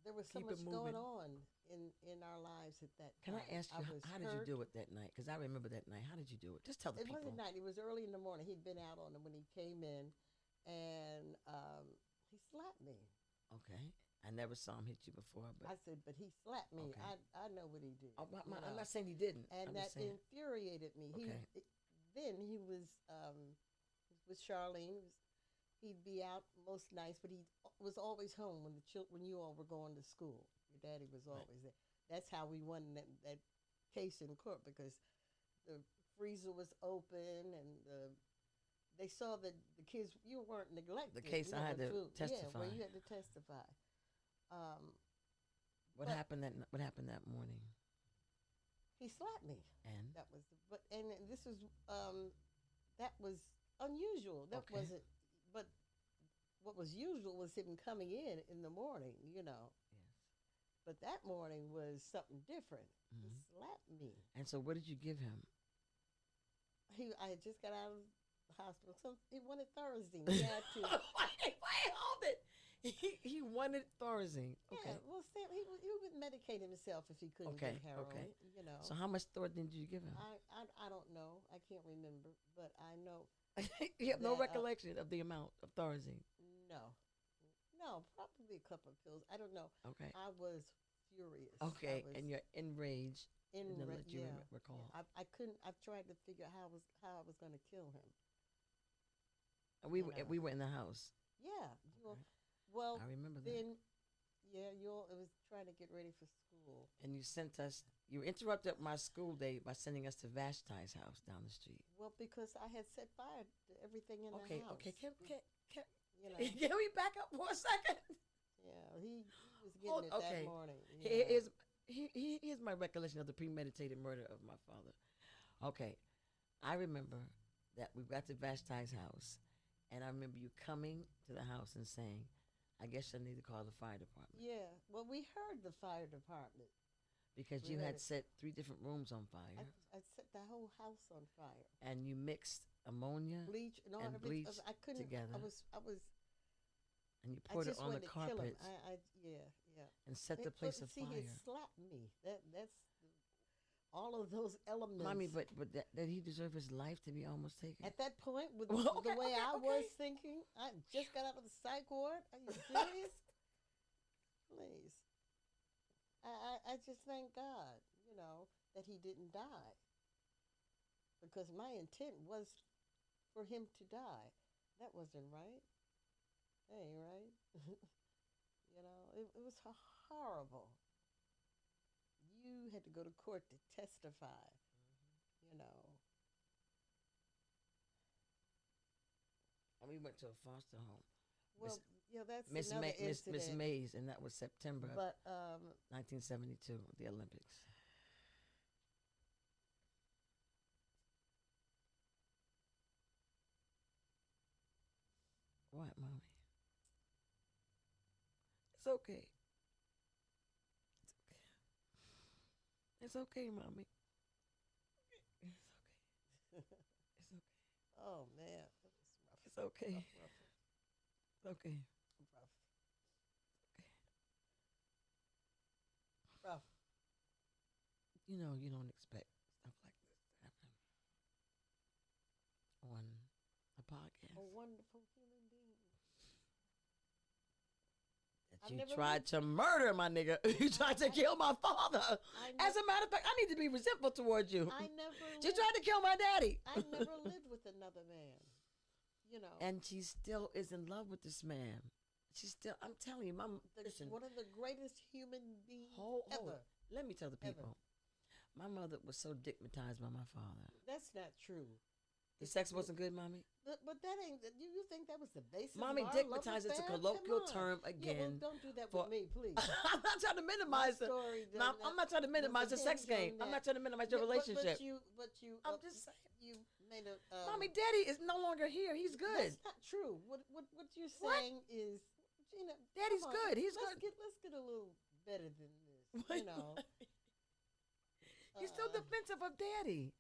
[SPEAKER 2] there was so
[SPEAKER 1] Keep
[SPEAKER 2] much
[SPEAKER 1] it
[SPEAKER 2] going
[SPEAKER 1] moving.
[SPEAKER 2] on in our lives at that
[SPEAKER 1] Can I
[SPEAKER 2] time.
[SPEAKER 1] ask you,
[SPEAKER 2] I was
[SPEAKER 1] how did you
[SPEAKER 2] hurt.
[SPEAKER 1] do it that night? Because I remember that night. How did you do it? Just tell the
[SPEAKER 2] It
[SPEAKER 1] people.
[SPEAKER 2] wasn't night. It was early in the morning. He'd been out on it when he came in, and he slapped me.
[SPEAKER 1] Okay. I never saw him hit you before, but
[SPEAKER 2] I said, but he slapped me.
[SPEAKER 1] okay.
[SPEAKER 2] I know what he did.
[SPEAKER 1] Oh,
[SPEAKER 2] You
[SPEAKER 1] I'm
[SPEAKER 2] know,
[SPEAKER 1] not saying he didn't.
[SPEAKER 2] and
[SPEAKER 1] I'm
[SPEAKER 2] that
[SPEAKER 1] just saying.
[SPEAKER 2] infuriated me.
[SPEAKER 1] Okay.
[SPEAKER 2] Then he was with Charlene. He'd be out most nights, but he was always home when you all were going to school. Your daddy was
[SPEAKER 1] Right.
[SPEAKER 2] always there. That's how we won that case in court, because the freezer was open and they saw that the kids, you weren't neglected.
[SPEAKER 1] The case I had
[SPEAKER 2] with
[SPEAKER 1] to
[SPEAKER 2] food. Yeah,
[SPEAKER 1] testify.
[SPEAKER 2] where you had to testify. Um,
[SPEAKER 1] What
[SPEAKER 2] but
[SPEAKER 1] happened that morning?
[SPEAKER 2] he slapped me.
[SPEAKER 1] And
[SPEAKER 2] That was and this was that was unusual. That
[SPEAKER 1] okay.
[SPEAKER 2] wasn't. But what was usual was him coming in the morning.
[SPEAKER 1] Yes.
[SPEAKER 2] But that morning was something different. He
[SPEAKER 1] Hmm.
[SPEAKER 2] slapped me.
[SPEAKER 1] And so, what did you give him?
[SPEAKER 2] I had just got out of the hospital. So he wanted Thursday. He had to.
[SPEAKER 1] Wait, hold it. He wanted Thorazine. Okay.
[SPEAKER 2] Yeah, well, Sam, he would medicate himself if he couldn't
[SPEAKER 1] Okay,
[SPEAKER 2] get heroin.
[SPEAKER 1] okay. So how much Thorazine did you give him?
[SPEAKER 2] I don't know. I can't remember, but I know
[SPEAKER 1] You have no
[SPEAKER 2] that
[SPEAKER 1] recollection of the amount of Thorazine.
[SPEAKER 2] no, no, probably a couple of pills. I don't know.
[SPEAKER 1] Okay.
[SPEAKER 2] I was furious.
[SPEAKER 1] Okay,
[SPEAKER 2] I was
[SPEAKER 1] and you're enraged.
[SPEAKER 2] in
[SPEAKER 1] Didn't let you
[SPEAKER 2] yeah.
[SPEAKER 1] recall.
[SPEAKER 2] I couldn't. I tried to figure out how I was going to kill him.
[SPEAKER 1] And we
[SPEAKER 2] You
[SPEAKER 1] were
[SPEAKER 2] know.
[SPEAKER 1] we were in the house.
[SPEAKER 2] Yeah.
[SPEAKER 1] Okay.
[SPEAKER 2] Well,
[SPEAKER 1] I remember that.
[SPEAKER 2] then, yeah, it was trying to get ready for school.
[SPEAKER 1] And you sent us. You interrupted my school day by sending us to Vashti's house down the street.
[SPEAKER 2] Well, because I had set fire to everything in
[SPEAKER 1] Okay.
[SPEAKER 2] the house.
[SPEAKER 1] Okay. Can
[SPEAKER 2] You know.
[SPEAKER 1] can we back up for a second?
[SPEAKER 2] Yeah, he was getting it
[SPEAKER 1] Okay.
[SPEAKER 2] that morning.
[SPEAKER 1] Here's my recollection of the premeditated murder of my father. Okay, I remember that we got to Vashti's house, and I remember you coming to the house and saying, "I guess I need to call the fire department."
[SPEAKER 2] Yeah. Well, we heard the fire department.
[SPEAKER 1] Because
[SPEAKER 2] We
[SPEAKER 1] you
[SPEAKER 2] let
[SPEAKER 1] had
[SPEAKER 2] it.
[SPEAKER 1] set 3 different rooms on
[SPEAKER 2] I,
[SPEAKER 1] fire,
[SPEAKER 2] I set the whole house on fire.
[SPEAKER 1] and you mixed ammonia
[SPEAKER 2] Bleach and all
[SPEAKER 1] and
[SPEAKER 2] of it.
[SPEAKER 1] bleach
[SPEAKER 2] I couldn't.
[SPEAKER 1] together,
[SPEAKER 2] I was.
[SPEAKER 1] and you
[SPEAKER 2] I
[SPEAKER 1] poured it
[SPEAKER 2] just
[SPEAKER 1] on the
[SPEAKER 2] wanted to kill him.
[SPEAKER 1] carpets
[SPEAKER 2] Yeah, yeah.
[SPEAKER 1] and set the
[SPEAKER 2] But
[SPEAKER 1] place
[SPEAKER 2] see, he
[SPEAKER 1] afire.
[SPEAKER 2] slapped me. That's all of those
[SPEAKER 1] Mommy,
[SPEAKER 2] elements.
[SPEAKER 1] but did he deserve his life to be almost taken?
[SPEAKER 2] At that point, with
[SPEAKER 1] Well,
[SPEAKER 2] the
[SPEAKER 1] okay,
[SPEAKER 2] way
[SPEAKER 1] okay,
[SPEAKER 2] I
[SPEAKER 1] okay.
[SPEAKER 2] was thinking, I just got out of the psych ward. Are you serious? Please. I just thank God, that he didn't die. Because my intent was for him to die. That wasn't right. That ain't right. It was horrible. You had to go to court to testify, you know.
[SPEAKER 1] And we went to a foster home.
[SPEAKER 2] Well, that's
[SPEAKER 1] Miss
[SPEAKER 2] another
[SPEAKER 1] Miss
[SPEAKER 2] incident.
[SPEAKER 1] Mays, and that was September of
[SPEAKER 2] But
[SPEAKER 1] 1972, the Olympics. What, mommy? It's okay. It's okay, mommy. It's okay. It's okay.
[SPEAKER 2] oh man, that was rough.
[SPEAKER 1] It's okay.
[SPEAKER 2] Rough, rough,
[SPEAKER 1] It's okay.
[SPEAKER 2] rough, rough.
[SPEAKER 1] You know, you don't expect stuff like this to happen on a podcast.
[SPEAKER 2] A wonderful human being.
[SPEAKER 1] That
[SPEAKER 2] I've
[SPEAKER 1] you
[SPEAKER 2] never
[SPEAKER 1] tried
[SPEAKER 2] lived-
[SPEAKER 1] to murder my nigga. You tried to kill my father. As a matter of fact, I need to be resentful towards you.
[SPEAKER 2] I never.
[SPEAKER 1] You tried to kill my daddy.
[SPEAKER 2] I never lived with another man.
[SPEAKER 1] And she still is in love with this man. She's still, I'm telling you, listen.
[SPEAKER 2] One of the greatest human beings
[SPEAKER 1] Hold.
[SPEAKER 2] ever.
[SPEAKER 1] Let me tell the people. My mother was so digmatized by my father.
[SPEAKER 2] That's not true.
[SPEAKER 1] The sex wasn't good, mommy?
[SPEAKER 2] But that ain't. You think that was the basis?
[SPEAKER 1] Mommy,
[SPEAKER 2] of our
[SPEAKER 1] digmatized is a
[SPEAKER 2] love affair?
[SPEAKER 1] colloquial
[SPEAKER 2] Come on.
[SPEAKER 1] term
[SPEAKER 2] Yeah,
[SPEAKER 1] again.
[SPEAKER 2] well, don't do that
[SPEAKER 1] for-
[SPEAKER 2] with me, please.
[SPEAKER 1] I'm not trying to minimize it. I'm not trying to minimize the sex game. I'm not trying to minimize your relationship.
[SPEAKER 2] But you.
[SPEAKER 1] I'm just saying.
[SPEAKER 2] You made a.
[SPEAKER 1] Mommy, daddy is no longer here. He's good.
[SPEAKER 2] That's not true. What you're saying is, Gina.
[SPEAKER 1] Daddy's
[SPEAKER 2] come on,
[SPEAKER 1] good. He's
[SPEAKER 2] let's
[SPEAKER 1] good.
[SPEAKER 2] Let's get a little better than this.
[SPEAKER 1] He's still defensive of daddy.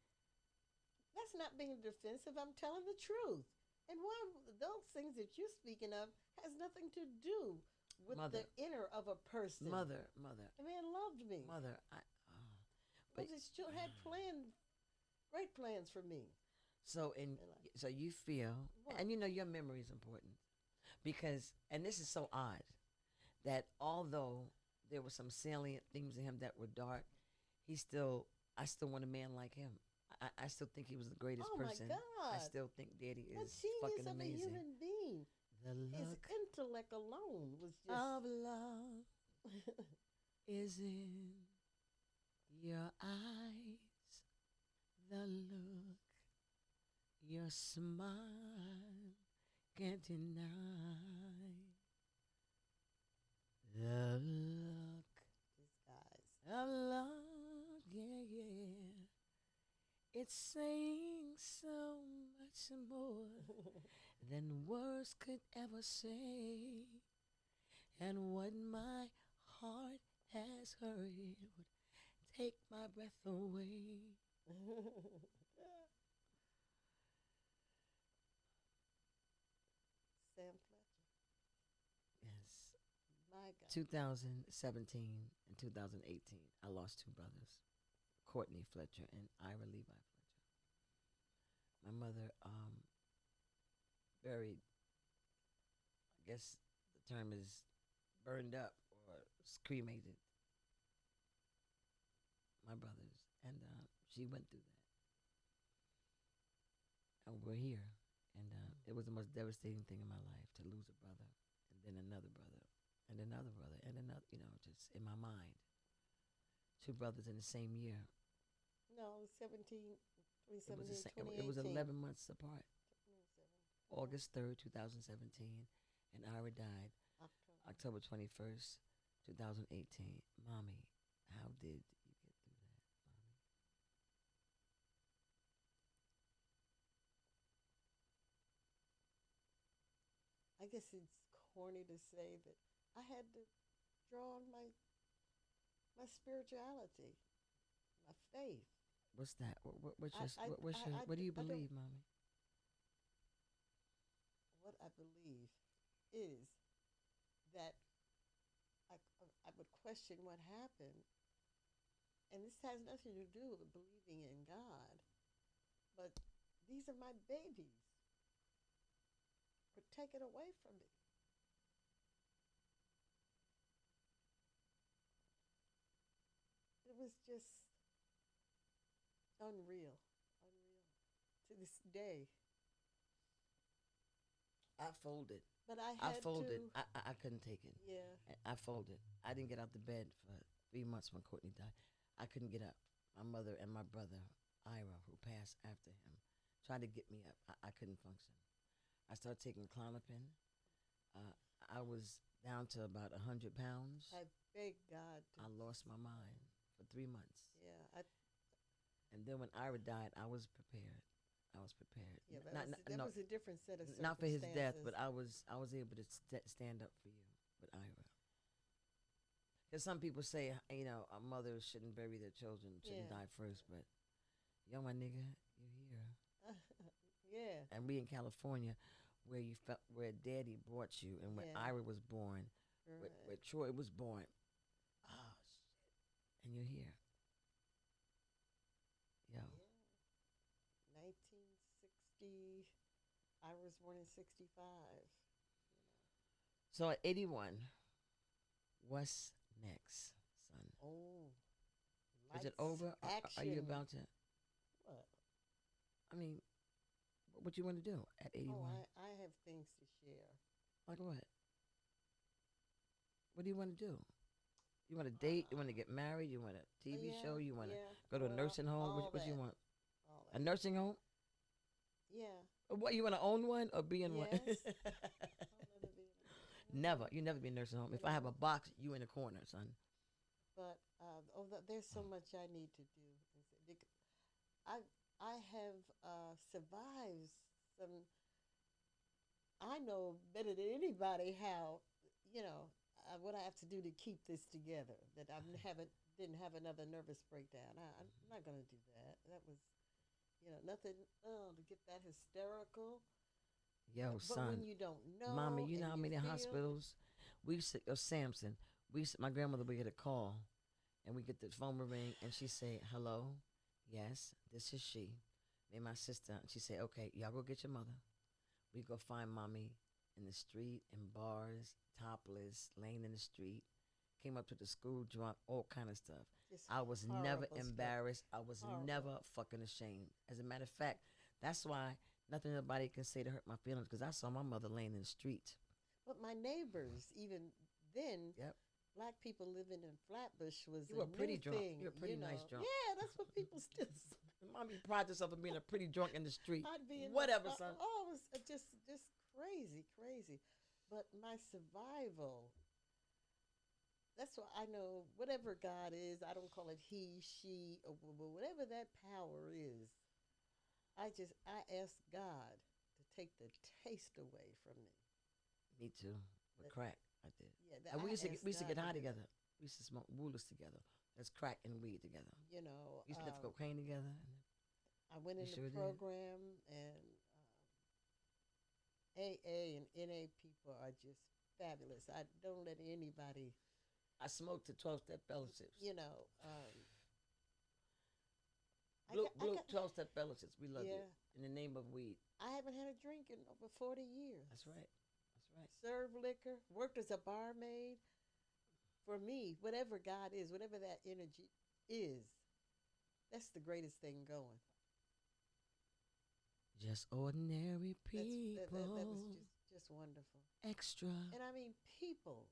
[SPEAKER 2] That's not being defensive. I'm telling the truth. And why those things that you're speaking of has nothing to do with the inner of a person.
[SPEAKER 1] Mother.
[SPEAKER 2] The man loved me.
[SPEAKER 1] Mother,
[SPEAKER 2] but he still had great plans for me.
[SPEAKER 1] So you feel,
[SPEAKER 2] What?
[SPEAKER 1] and your memory is important because, and this is so odd, that although there were some salient things in him that were dark, I still want a man like him. I still think he was the greatest person.
[SPEAKER 2] Oh my God!
[SPEAKER 1] I still think Daddy
[SPEAKER 2] The
[SPEAKER 1] is
[SPEAKER 2] genius
[SPEAKER 1] fucking
[SPEAKER 2] of
[SPEAKER 1] amazing.
[SPEAKER 2] a human being.
[SPEAKER 1] The
[SPEAKER 2] His
[SPEAKER 1] look
[SPEAKER 2] intellect alone was just.
[SPEAKER 1] of love is in your eyes. The look, your smile can't deny. The look
[SPEAKER 2] These guys.
[SPEAKER 1] of love, yeah. It's saying so much more than words could ever say. And what my heart has heard would take my breath away.
[SPEAKER 2] Sam Fletcher.
[SPEAKER 1] Yes.
[SPEAKER 2] My God.
[SPEAKER 1] 2017 and 2018, I lost 2 brothers, Courtney Fletcher and Ira Levi Fletcher. My mother buried, I guess the term is burned up or cremated my brothers, and she went through that, and we're here, and it was the most devastating thing in my life to lose a brother, and then another brother, and another brother, and another, just in my mind, 2 brothers in the same year.
[SPEAKER 2] No, 2017,
[SPEAKER 1] It was 11 months apart.
[SPEAKER 2] 2017.
[SPEAKER 1] August 3rd, 2017, and Ira died October 21st, 2018. Mommy, how did you get through that, Mommy?
[SPEAKER 2] I guess it's corny to say that I had to draw on my my spirituality, my faith.
[SPEAKER 1] What's that? What do you
[SPEAKER 2] I don't.
[SPEAKER 1] believe, mommy?
[SPEAKER 2] What I believe is that I would question what happened, and this has nothing to do with believing in God, but these are my babies were taken away from me. It was just unreal, unreal to this day.
[SPEAKER 1] I folded.
[SPEAKER 2] But I
[SPEAKER 1] I
[SPEAKER 2] had
[SPEAKER 1] folded.
[SPEAKER 2] to,
[SPEAKER 1] I couldn't take it.
[SPEAKER 2] yeah,
[SPEAKER 1] I folded. I didn't get out the bed for 3 months when Courtney died. I couldn't get up. My mother and my brother, Ira, who passed after him, tried to get me up. I couldn't function. I started taking Clonopin. Uh, I was down to about 100 pounds.
[SPEAKER 2] I beg God to.
[SPEAKER 1] I lost my mind for 3 months.
[SPEAKER 2] Yeah,
[SPEAKER 1] And then when Ira died, I was prepared. I was prepared.
[SPEAKER 2] yeah, that was a different set of
[SPEAKER 1] not for his death,
[SPEAKER 2] circumstances.
[SPEAKER 1] but I was able to stand up for you with Ira. Because some people say, a mother shouldn't bury their children, shouldn't
[SPEAKER 2] Yeah,
[SPEAKER 1] die first, but yo, my nigga, you here.
[SPEAKER 2] yeah,
[SPEAKER 1] And we in California, where you felt where Daddy brought you, and where
[SPEAKER 2] yeah,
[SPEAKER 1] Ira was born, where
[SPEAKER 2] right.
[SPEAKER 1] Troy was born. Oh shit! And you're here, yo.
[SPEAKER 2] Yeah, 1960. I was born in 65.
[SPEAKER 1] So at 81, what's next, son?
[SPEAKER 2] Oh,
[SPEAKER 1] Is it
[SPEAKER 2] lights,
[SPEAKER 1] over? Are you
[SPEAKER 2] action.
[SPEAKER 1] about to?
[SPEAKER 2] What?
[SPEAKER 1] I mean, what you want to do at
[SPEAKER 2] Oh,
[SPEAKER 1] 81?
[SPEAKER 2] I have things to share.
[SPEAKER 1] Like what? What do you want to do? You want to date? You want to
[SPEAKER 2] Uh,
[SPEAKER 1] get married? You want a TV show?
[SPEAKER 2] yeah,
[SPEAKER 1] You want to
[SPEAKER 2] yeah.
[SPEAKER 1] go to a
[SPEAKER 2] Well,
[SPEAKER 1] nursing home?
[SPEAKER 2] all
[SPEAKER 1] What you
[SPEAKER 2] that,
[SPEAKER 1] want?
[SPEAKER 2] all
[SPEAKER 1] A
[SPEAKER 2] that.
[SPEAKER 1] nursing home?
[SPEAKER 2] Yeah.
[SPEAKER 1] Or what, you want to own one or be in one?
[SPEAKER 2] Yes. I'll never be in a nursing
[SPEAKER 1] Never.
[SPEAKER 2] home,
[SPEAKER 1] You never be in a nursing home.
[SPEAKER 2] you
[SPEAKER 1] If I have a
[SPEAKER 2] know.
[SPEAKER 1] box, you in the corner, son.
[SPEAKER 2] But there's so much I need to do. I I have survived some. I know better than anybody how, you know, what I have to do to keep this together. That I haven't didn't have another nervous breakdown. I'm not gonna do that. That was, nothing. Oh, to get that hysterical.
[SPEAKER 1] Yo,
[SPEAKER 2] But when
[SPEAKER 1] son,
[SPEAKER 2] you don't
[SPEAKER 1] mama,
[SPEAKER 2] know
[SPEAKER 1] you know
[SPEAKER 2] and
[SPEAKER 1] how
[SPEAKER 2] you
[SPEAKER 1] many
[SPEAKER 2] feel,
[SPEAKER 1] hospitals we used to, Samson, my grandmother would get a call and we get the phone would ring and she say, hello, yes, this is she. Me and my sister, and she say, okay, y'all go get your mother. We go find mommy in the street, in bars, topless, laying in the street. Came up to the school drunk, all kind of stuff.
[SPEAKER 2] just
[SPEAKER 1] I was never
[SPEAKER 2] horrible stuff.
[SPEAKER 1] embarrassed. I was
[SPEAKER 2] Horrible.
[SPEAKER 1] never fucking ashamed. As a matter of fact, that's why nothing nobody can say to hurt my feelings because I saw my mother laying in the street.
[SPEAKER 2] But my neighbors, even then,
[SPEAKER 1] Yep.
[SPEAKER 2] black people living in Flatbush was
[SPEAKER 1] You
[SPEAKER 2] a
[SPEAKER 1] were
[SPEAKER 2] new
[SPEAKER 1] pretty drunk.
[SPEAKER 2] thing.
[SPEAKER 1] You're a pretty nice drunk.
[SPEAKER 2] Yeah, that's what people still.
[SPEAKER 1] Mommy prides herself on being a pretty drunk in the street.
[SPEAKER 2] I'd be in
[SPEAKER 1] Whatever, son.
[SPEAKER 2] oh, it was just crazy, crazy. But my survival. That's why I know whatever God is. I don't call it he, she, or whatever that power is. I ask God to take the taste away from me.
[SPEAKER 1] Me too. With
[SPEAKER 2] That,
[SPEAKER 1] crack, I did.
[SPEAKER 2] yeah,
[SPEAKER 1] And
[SPEAKER 2] I
[SPEAKER 1] we
[SPEAKER 2] ask
[SPEAKER 1] used to
[SPEAKER 2] God
[SPEAKER 1] get
[SPEAKER 2] to
[SPEAKER 1] high
[SPEAKER 2] do
[SPEAKER 1] together.
[SPEAKER 2] that.
[SPEAKER 1] We used to smoke rulers together. Let's crack and weed together.
[SPEAKER 2] You know,
[SPEAKER 1] We used to lift cocaine together.
[SPEAKER 2] I went
[SPEAKER 1] We
[SPEAKER 2] in the
[SPEAKER 1] sure did.
[SPEAKER 2] program, and AA and NA people are just fabulous. I don't let anybody,
[SPEAKER 1] I smoked the 12-step fellowships.
[SPEAKER 2] you know. I
[SPEAKER 1] Blue
[SPEAKER 2] got
[SPEAKER 1] 12-step fellowships. We love you.
[SPEAKER 2] yeah.
[SPEAKER 1] In the name of weed.
[SPEAKER 2] I haven't had a drink in over 40 years.
[SPEAKER 1] That's right. That's right.
[SPEAKER 2] Served liquor, worked as a barmaid. For me, whatever God is, whatever that energy is, that's the greatest thing going.
[SPEAKER 1] Just ordinary
[SPEAKER 2] That was
[SPEAKER 1] people.
[SPEAKER 2] just wonderful.
[SPEAKER 1] Extra
[SPEAKER 2] And I mean, people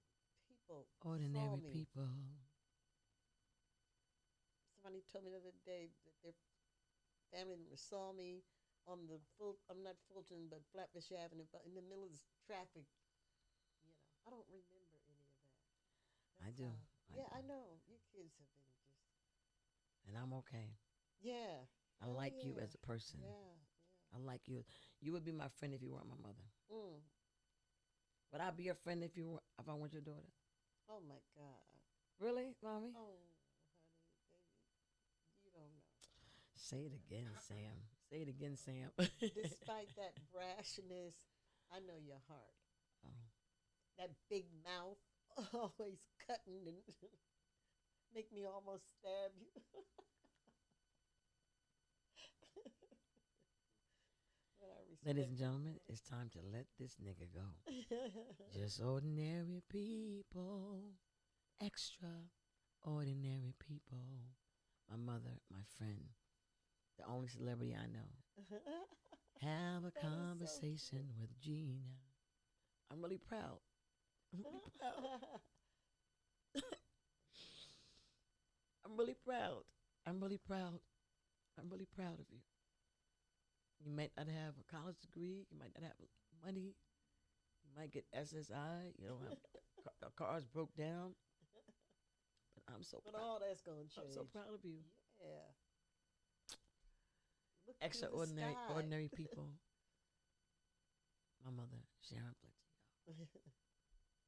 [SPEAKER 2] saw
[SPEAKER 1] ordinary
[SPEAKER 2] me.
[SPEAKER 1] people.
[SPEAKER 2] Somebody told me the other day that their family members saw me on the I'm not Fulton, but Flatbush Avenue, but in the middle of traffic. I don't remember any of that.
[SPEAKER 1] I
[SPEAKER 2] That's
[SPEAKER 1] do.
[SPEAKER 2] how.
[SPEAKER 1] I
[SPEAKER 2] Yeah,
[SPEAKER 1] do.
[SPEAKER 2] I know. Your kids have been just.
[SPEAKER 1] And I'm okay.
[SPEAKER 2] Yeah.
[SPEAKER 1] I
[SPEAKER 2] Oh
[SPEAKER 1] like you
[SPEAKER 2] yeah.
[SPEAKER 1] as a person.
[SPEAKER 2] Yeah.
[SPEAKER 1] I like you. You would be my friend if you weren't my mother.
[SPEAKER 2] Yeah.
[SPEAKER 1] Would I be your friend if I weren't your daughter?
[SPEAKER 2] Oh my God.
[SPEAKER 1] Really, mommy?
[SPEAKER 2] Oh, honey, baby, you don't know.
[SPEAKER 1] Say it again, Sam. Say it again, Sam.
[SPEAKER 2] Despite that brashness, I know your heart.
[SPEAKER 1] Oh.
[SPEAKER 2] That big mouth, always cutting and make me almost stab you. But I
[SPEAKER 1] Ladies
[SPEAKER 2] respect
[SPEAKER 1] and
[SPEAKER 2] you
[SPEAKER 1] gentlemen,
[SPEAKER 2] for
[SPEAKER 1] it's time to let this nigga go.
[SPEAKER 2] it.
[SPEAKER 1] Just ordinary people, extraordinary people. My mother, my friend, the only celebrity I know. Have a
[SPEAKER 2] That is so
[SPEAKER 1] conversation
[SPEAKER 2] cute.
[SPEAKER 1] with Gina. I'm really proud. I'm really proud. I'm really proud. I'm really proud. I'm really proud of you. You might not have a college degree. You might not have money. You might get SSI. You don't have cars broke down. But I'm so
[SPEAKER 2] But
[SPEAKER 1] proud.
[SPEAKER 2] all that's gonna
[SPEAKER 1] I'm so
[SPEAKER 2] change.
[SPEAKER 1] proud of you.
[SPEAKER 2] Yeah. Look through the
[SPEAKER 1] Extraordinary,
[SPEAKER 2] sky.
[SPEAKER 1] ordinary people. My mother, Sharon Fletcher.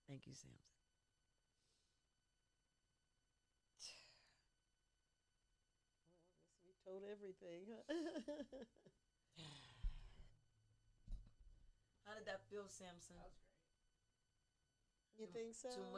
[SPEAKER 1] Thank you, Samson.
[SPEAKER 2] Well, we told everything. Huh?
[SPEAKER 1] How did that feel, Samson?
[SPEAKER 3] That was great.
[SPEAKER 2] You think so?
[SPEAKER 1] Too much